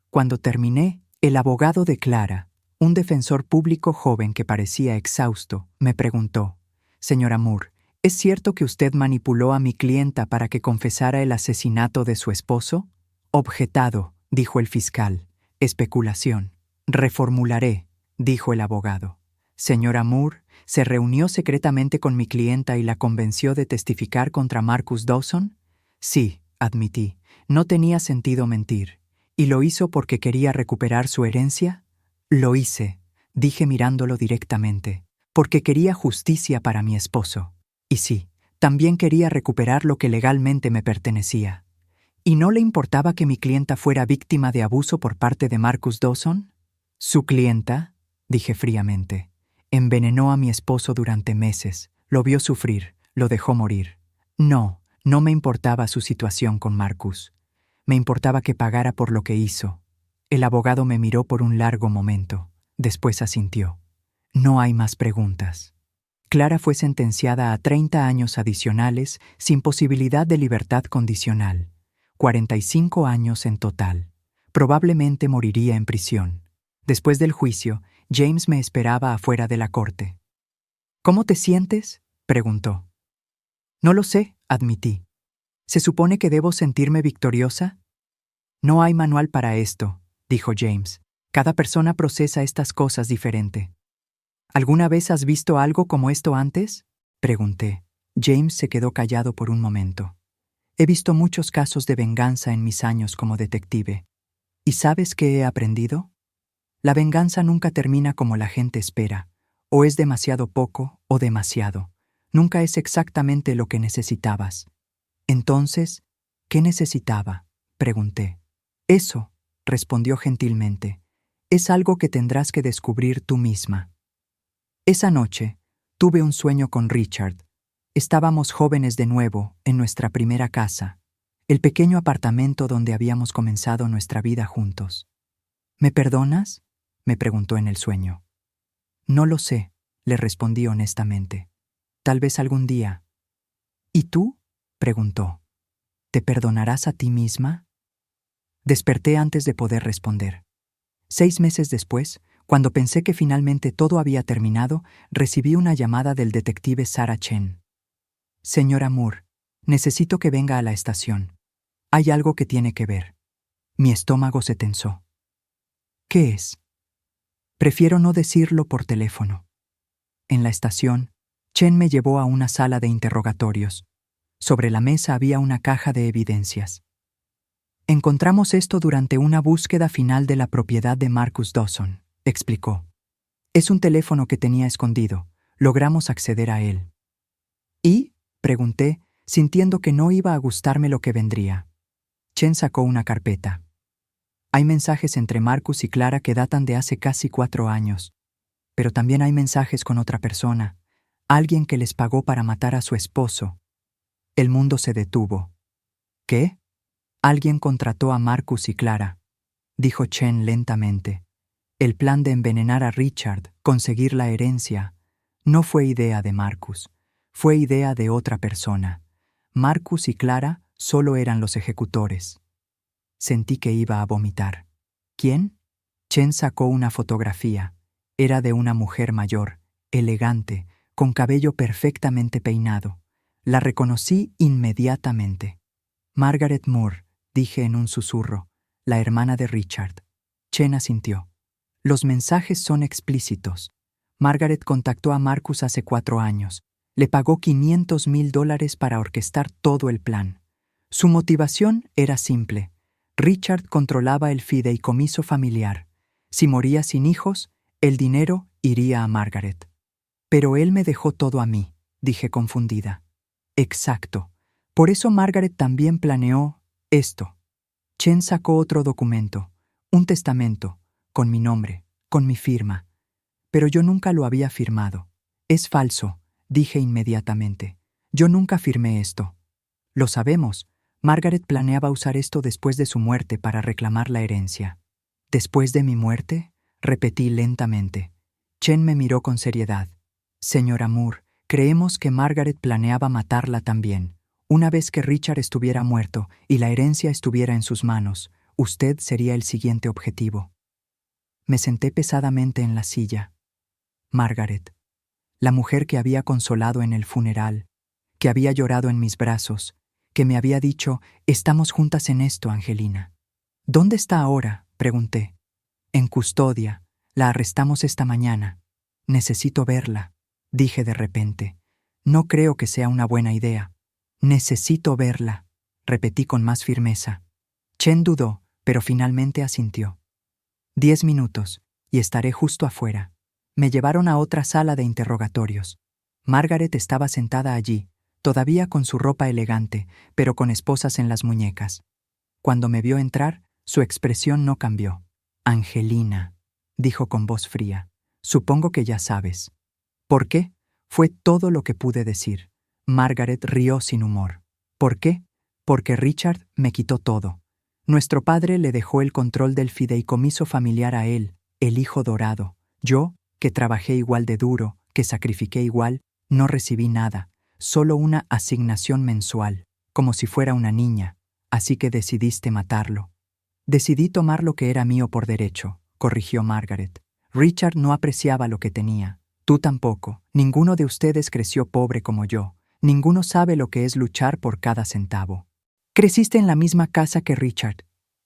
Cuando terminé, el abogado de Clara, un defensor público joven que parecía exhausto, me preguntó, «Señora Moore, ¿es cierto que usted manipuló a mi clienta para que confesara el asesinato de su esposo?» «Objetado», dijo el fiscal. «Especulación». «Reformularé», dijo el abogado. Señora Moore se reunió secretamente con mi clienta y la convenció de testificar contra Marcus Dawson. Sí, admití, no tenía sentido mentir. ¿Y lo hizo porque quería recuperar su herencia? Lo hice, dije mirándolo directamente, porque quería justicia para mi esposo. Y sí, también quería recuperar lo que legalmente me pertenecía. ¿Y no le importaba que mi clienta fuera víctima de abuso por parte de Marcus Dawson? Su clienta, dije fríamente, envenenó a mi esposo durante meses, lo vio sufrir, lo dejó morir. No me importaba su situación con Marcus. Me importaba que pagara por lo que hizo. El abogado me miró por un largo momento. Después asintió. No hay más preguntas. Clara fue sentenciada a 30 años adicionales sin posibilidad de libertad condicional. 45 años en total. Probablemente moriría en prisión. Después del juicio, James me esperaba afuera de la corte. ¿Cómo te sientes?, preguntó. No lo sé, admití. ¿Se supone que debo sentirme victoriosa? No hay manual para esto, dijo James. Cada persona procesa estas cosas diferente. ¿Alguna vez has visto algo como esto antes?, pregunté. James se quedó callado por un momento. He visto muchos casos de venganza en mis años como detective. ¿Y sabes qué he aprendido? La venganza nunca termina como la gente espera. O es demasiado poco o demasiado. Nunca es exactamente lo que necesitabas. Entonces, ¿qué necesitaba?, pregunté. Eso, respondió gentilmente, es algo que tendrás que descubrir tú misma. Esa noche, tuve un sueño con Richard. Estábamos jóvenes de nuevo, en nuestra primera casa, el pequeño apartamento donde habíamos comenzado nuestra vida juntos. ¿Me perdonas?, me preguntó en el sueño. No lo sé, le respondí honestamente. Tal vez algún día. ¿Y tú?, preguntó. ¿Te perdonarás a ti misma? Desperté antes de poder responder. 6 meses después, cuando pensé que finalmente todo había terminado, recibí una llamada del detective Sarah Chen. Señora Moore, necesito que venga a la estación. Hay algo que tiene que ver. Mi estómago se tensó. ¿Qué es? Prefiero no decirlo por teléfono. En la estación, Chen me llevó a una sala de interrogatorios. Sobre la mesa había una caja de evidencias. Encontramos esto durante una búsqueda final de la propiedad de Marcus Dawson, explicó. Es un teléfono que tenía escondido. Logramos acceder a él. ¿Y?, pregunté, sintiendo que no iba a gustarme lo que vendría. Chen sacó una carpeta. Hay mensajes entre Marcus y Clara que datan de hace casi 4 años. Pero también hay mensajes con otra persona, alguien que les pagó para matar a su esposo. El mundo se detuvo. ¿Qué? Alguien contrató a Marcus y Clara, dijo Chen lentamente. El plan de envenenar a Richard, conseguir la herencia, no fue idea de Marcus, fue idea de otra persona. Marcus y Clara solo eran los ejecutores. Sentí que iba a vomitar. ¿Quién? Chen sacó una fotografía. Era de una mujer mayor, elegante, con cabello perfectamente peinado. La reconocí inmediatamente. Margaret Moore, dije en un susurro, la hermana de Richard. Chen asintió. Los mensajes son explícitos. Margaret contactó a Marcus hace 4 años. Le pagó $500,000 para orquestar todo el plan. Su motivación era simple. Richard controlaba el fideicomiso familiar. Si moría sin hijos, el dinero iría a Margaret. Pero él me dejó todo a mí, dije confundida. Exacto. Por eso Margaret también planeó esto. Chen sacó otro documento, un testamento, con mi nombre, con mi firma. Pero yo nunca lo había firmado. Es falso, dije inmediatamente. Yo nunca firmé esto. Lo sabemos. Margaret planeaba usar esto después de su muerte para reclamar la herencia. ¿Después de mi muerte?, repetí lentamente. Chen me miró con seriedad. Señora Moore, creemos que Margaret planeaba matarla también. Una vez que Richard estuviera muerto y la herencia estuviera en sus manos, usted sería el siguiente objetivo. Me senté pesadamente en la silla. Margaret, la mujer que había consolado en el funeral, que había llorado en mis brazos, que me había dicho, estamos juntas en esto, Angelina. ¿Dónde está ahora?, pregunté. En custodia. La arrestamos esta mañana. Necesito verla, dije de repente. No creo que sea una buena idea. Necesito verla, repetí con más firmeza. Chen dudó, pero finalmente asintió. 10 minutos, y estaré justo afuera. Me llevaron a otra sala de interrogatorios. Margaret estaba sentada allí, todavía con su ropa elegante, pero con esposas en las muñecas. Cuando me vio entrar, su expresión no cambió. Angelina, dijo con voz fría, supongo que ya sabes. ¿Por qué? Fue todo lo que pude decir. Margaret rió sin humor. ¿Por qué? Porque Richard me quitó todo. Nuestro padre le dejó el control del fideicomiso familiar a él, el hijo dorado. Yo, que trabajé igual de duro, que sacrifiqué igual, no recibí nada, solo una asignación mensual, como si fuera una niña, así que decidiste matarlo. Decidí tomar lo que era mío por derecho, corrigió Margaret. Richard no apreciaba lo que tenía. Tú tampoco. Ninguno de ustedes creció pobre como yo. Ninguno sabe lo que es luchar por cada centavo. Creciste en la misma casa que Richard,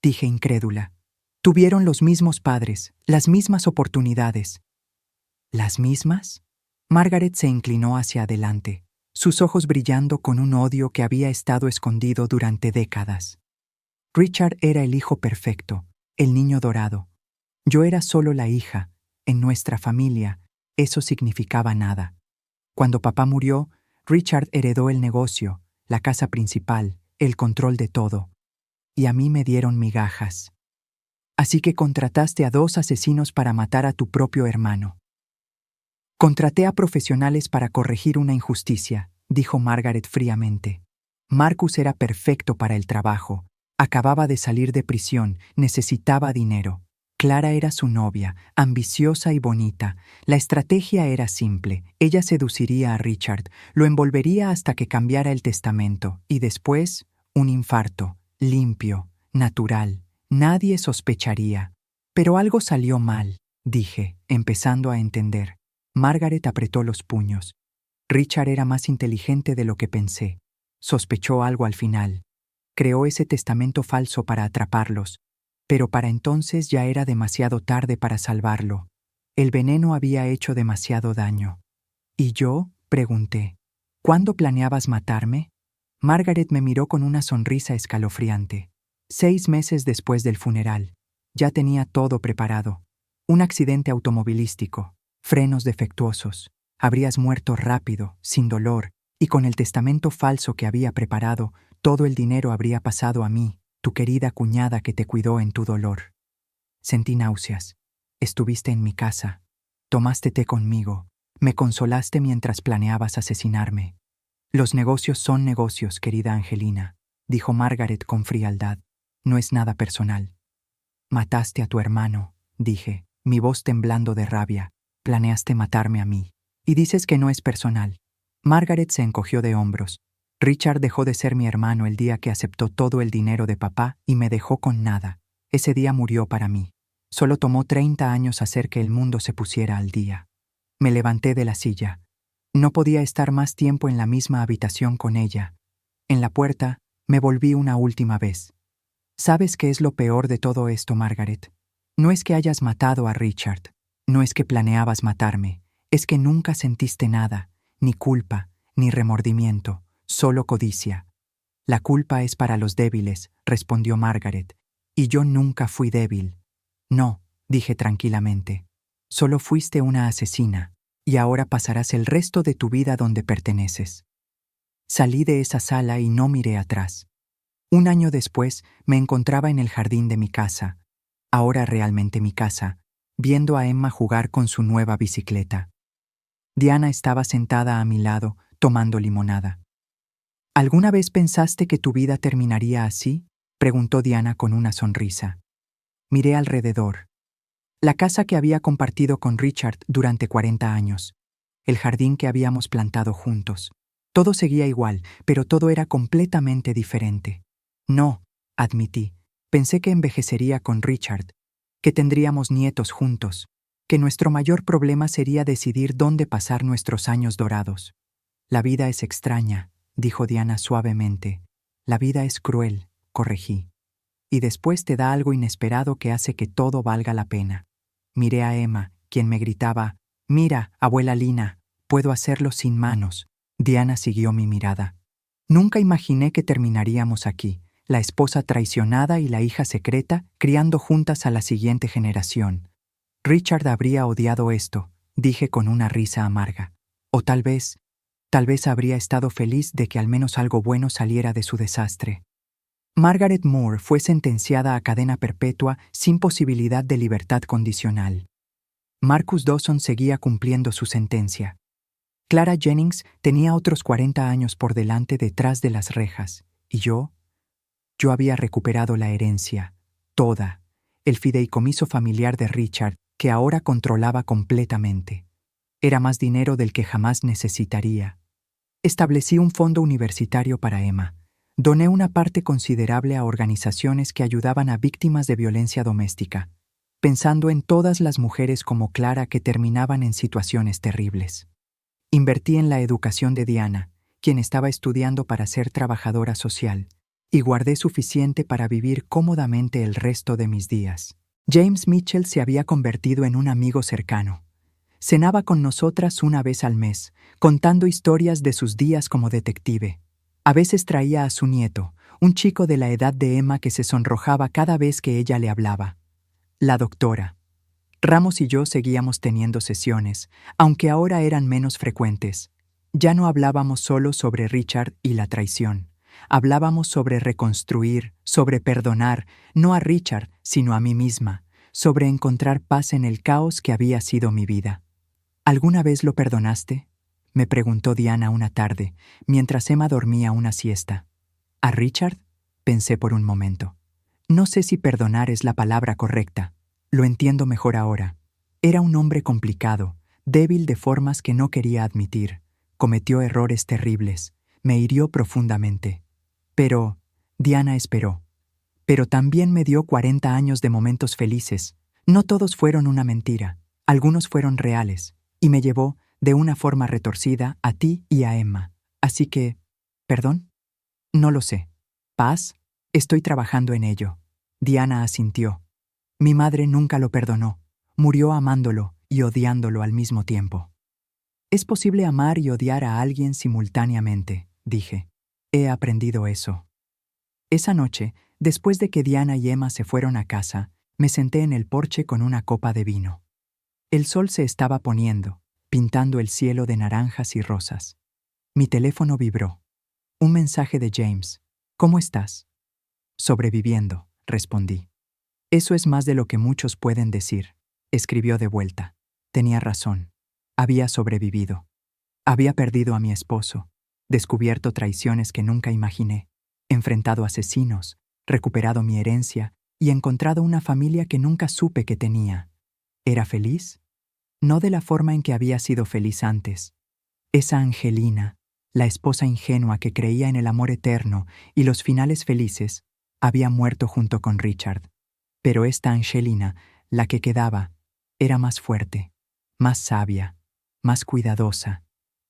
dije incrédula. Tuvieron los mismos padres, las mismas oportunidades. ¿Las mismas? Margaret se inclinó hacia adelante, sus ojos brillando con un odio que había estado escondido durante décadas. Richard era el hijo perfecto, el niño dorado. Yo era solo la hija. En nuestra familia, eso significaba nada. Cuando papá murió, Richard heredó el negocio, la casa principal, el control de todo. Y a mí me dieron migajas. Así que contrataste a 2 asesinos para matar a tu propio hermano. Contraté a profesionales para corregir una injusticia, dijo Margaret fríamente. Marcus era perfecto para el trabajo. Acababa de salir de prisión, necesitaba dinero. Clara era su novia, ambiciosa y bonita. La estrategia era simple. Ella seduciría a Richard, lo envolvería hasta que cambiara el testamento, y después, un infarto, limpio, natural. Nadie sospecharía. Pero algo salió mal, dije, empezando a entender. Margaret apretó los puños. Richard era más inteligente de lo que pensé. Sospechó algo al final. Creó ese testamento falso para atraparlos. Pero para entonces ya era demasiado tarde para salvarlo. El veneno había hecho demasiado daño. ¿Y yo? Pregunté. ¿Cuándo planeabas matarme? Margaret me miró con una sonrisa escalofriante. 6 meses después del funeral. Ya tenía todo preparado. Un accidente automovilístico, frenos defectuosos. Habrías muerto rápido, sin dolor, y con el testamento falso que había preparado, todo el dinero habría pasado a mí, tu querida cuñada que te cuidó en tu dolor. Sentí náuseas. Estuviste en mi casa. Tomaste té conmigo. Me consolaste mientras planeabas asesinarme. Los negocios son negocios, querida Angelina, dijo Margaret con frialdad. No es nada personal. Mataste a tu hermano, dije, mi voz temblando de rabia. Planeaste matarme a mí. Y dices que no es personal. Margaret se encogió de hombros. Richard dejó de ser mi hermano el día que aceptó todo el dinero de papá y me dejó con nada. Ese día murió para mí. Solo tomó 30 años hacer que el mundo se pusiera al día. Me levanté de la silla. No podía estar más tiempo en la misma habitación con ella. En la puerta, me volví una última vez. ¿Sabes qué es lo peor de todo esto, Margaret? No es que hayas matado a Richard. No es que planeabas matarme. Es que nunca sentiste nada, ni culpa, ni remordimiento. Solo codicia. La culpa es para los débiles, respondió Margaret, y yo nunca fui débil. No, dije tranquilamente. Solo fuiste una asesina, y ahora pasarás el resto de tu vida donde perteneces. Salí de esa sala y no miré atrás. 1 año después me encontraba en el jardín de mi casa, ahora realmente mi casa, viendo a Emma jugar con su nueva bicicleta. Diana estaba sentada a mi lado, tomando limonada. ¿Alguna vez pensaste que tu vida terminaría así? Preguntó Diana con una sonrisa. Miré alrededor. La casa que había compartido con Richard durante 40 años. El jardín que habíamos plantado juntos. Todo seguía igual, pero todo era completamente diferente. No, admití. Pensé que envejecería con Richard, que tendríamos nietos juntos, que nuestro mayor problema sería decidir dónde pasar nuestros años dorados. La vida es extraña, dijo Diana suavemente. La vida es cruel, corregí. Y después te da algo inesperado que hace que todo valga la pena. Miré a Emma, quien me gritaba, Mira, abuela Lina, puedo hacerlo sin manos. Diana siguió mi mirada. Nunca imaginé que terminaríamos aquí, la esposa traicionada y la hija secreta, criando juntas a la siguiente generación. Richard habría odiado esto, dije con una risa amarga. O tal vez habría estado feliz de que al menos algo bueno saliera de su desastre. Margaret Moore fue sentenciada a cadena perpetua sin posibilidad de libertad condicional. Marcus Dawson seguía cumpliendo su sentencia. Clara Jennings tenía otros 40 años por delante detrás de las rejas, y yo había recuperado la herencia, toda, el fideicomiso familiar de Richard, que ahora controlaba completamente. Era más dinero del que jamás necesitaría. Establecí un fondo universitario para Emma. Doné una parte considerable a organizaciones que ayudaban a víctimas de violencia doméstica, pensando en todas las mujeres como Clara que terminaban en situaciones terribles. Invertí en la educación de Diana, quien estaba estudiando para ser trabajadora social, y guardé suficiente para vivir cómodamente el resto de mis días. James Mitchell se había convertido en un amigo cercano. Cenaba con nosotras una vez al mes, contando historias de sus días como detective. A veces traía a su nieto, un chico de la edad de Emma que se sonrojaba cada vez que ella le hablaba. La doctora. Ramos y yo seguíamos teniendo sesiones, aunque ahora eran menos frecuentes. Ya no hablábamos solo sobre Richard y la traición. Hablábamos sobre reconstruir, sobre perdonar, no a Richard, sino a mí misma, sobre encontrar paz en el caos que había sido mi vida. ¿Alguna vez lo perdonaste?, me preguntó Diana una tarde, mientras Emma dormía una siesta. ¿A Richard?, pensé por un momento. No sé si perdonar es la palabra correcta. Lo entiendo mejor ahora. Era un hombre complicado, débil de formas que no quería admitir. Cometió errores terribles. Me hirió profundamente. Pero Diana esperó. Pero también me dio 40 años de momentos felices. No todos fueron una mentira. Algunos fueron reales. Y me llevó, de una forma retorcida, a ti y a Emma. Así que, ¿perdón? No lo sé. ¿Paz? Estoy trabajando en ello. Diana asintió. Mi madre nunca lo perdonó. Murió amándolo y odiándolo al mismo tiempo. Es posible amar y odiar a alguien simultáneamente, dije. He aprendido eso. Esa noche, después de que Diana y Emma se fueron a casa, me senté en el porche con una copa de vino. El sol se estaba poniendo, pintando el cielo de naranjas y rosas. Mi teléfono vibró. Un mensaje de James. ¿Cómo estás? Sobreviviendo, respondí. Eso es más de lo que muchos pueden decir, escribió de vuelta. Tenía razón. Había sobrevivido. Había perdido a mi esposo, descubierto traiciones que nunca imaginé, enfrentado asesinos, recuperado mi herencia y encontrado una familia que nunca supe que tenía. ¿Era feliz? No de la forma en que había sido feliz antes. Esa Angelina, la esposa ingenua que creía en el amor eterno y los finales felices, había muerto junto con Richard. Pero esta Angelina, la que quedaba, era más fuerte, más sabia, más cuidadosa,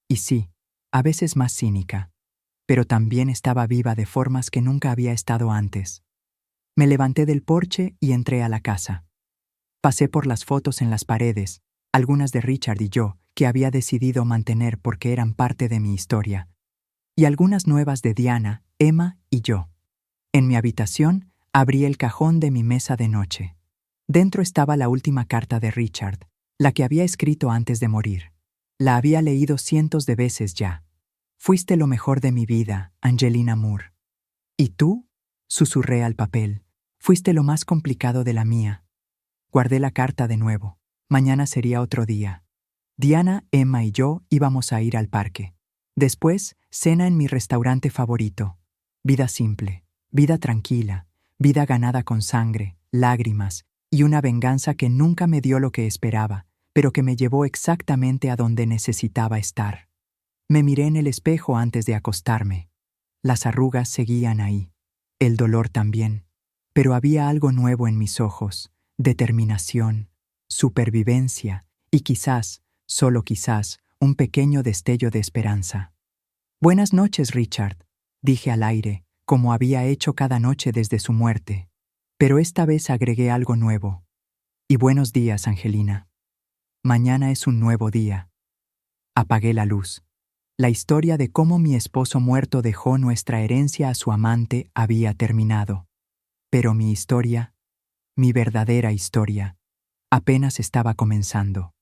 y sí, a veces más cínica, pero también estaba viva de formas que nunca había estado antes. Me levanté del porche y entré a la casa. Pasé por las fotos en las paredes, algunas de Richard y yo, que había decidido mantener porque eran parte de mi historia, y algunas nuevas de Diana, Emma y yo. En mi habitación, abrí el cajón de mi mesa de noche. Dentro estaba la última carta de Richard, la que había escrito antes de morir. La había leído cientos de veces ya. Fuiste lo mejor de mi vida, Angelina Moore. ¿Y tú? Susurré al papel. Fuiste lo más complicado de la mía. Guardé la carta de nuevo. Mañana sería otro día. Diana, Emma y yo íbamos a ir al parque. Después, cena en mi restaurante favorito. Vida simple, vida tranquila, vida ganada con sangre, lágrimas y una venganza que nunca me dio lo que esperaba, pero que me llevó exactamente a donde necesitaba estar. Me miré en el espejo antes de acostarme. Las arrugas seguían ahí, el dolor también, pero había algo nuevo en mis ojos, determinación, supervivencia y quizás, solo quizás, un pequeño destello de esperanza. Buenas noches, Richard, dije al aire, como había hecho cada noche desde su muerte, pero esta vez agregué algo nuevo. Y buenos días, Angelina. Mañana es un nuevo día. Apagué la luz. La historia de cómo mi esposo muerto dejó nuestra herencia a su amante había terminado. Pero mi historia, mi verdadera historia, apenas estaba comenzando.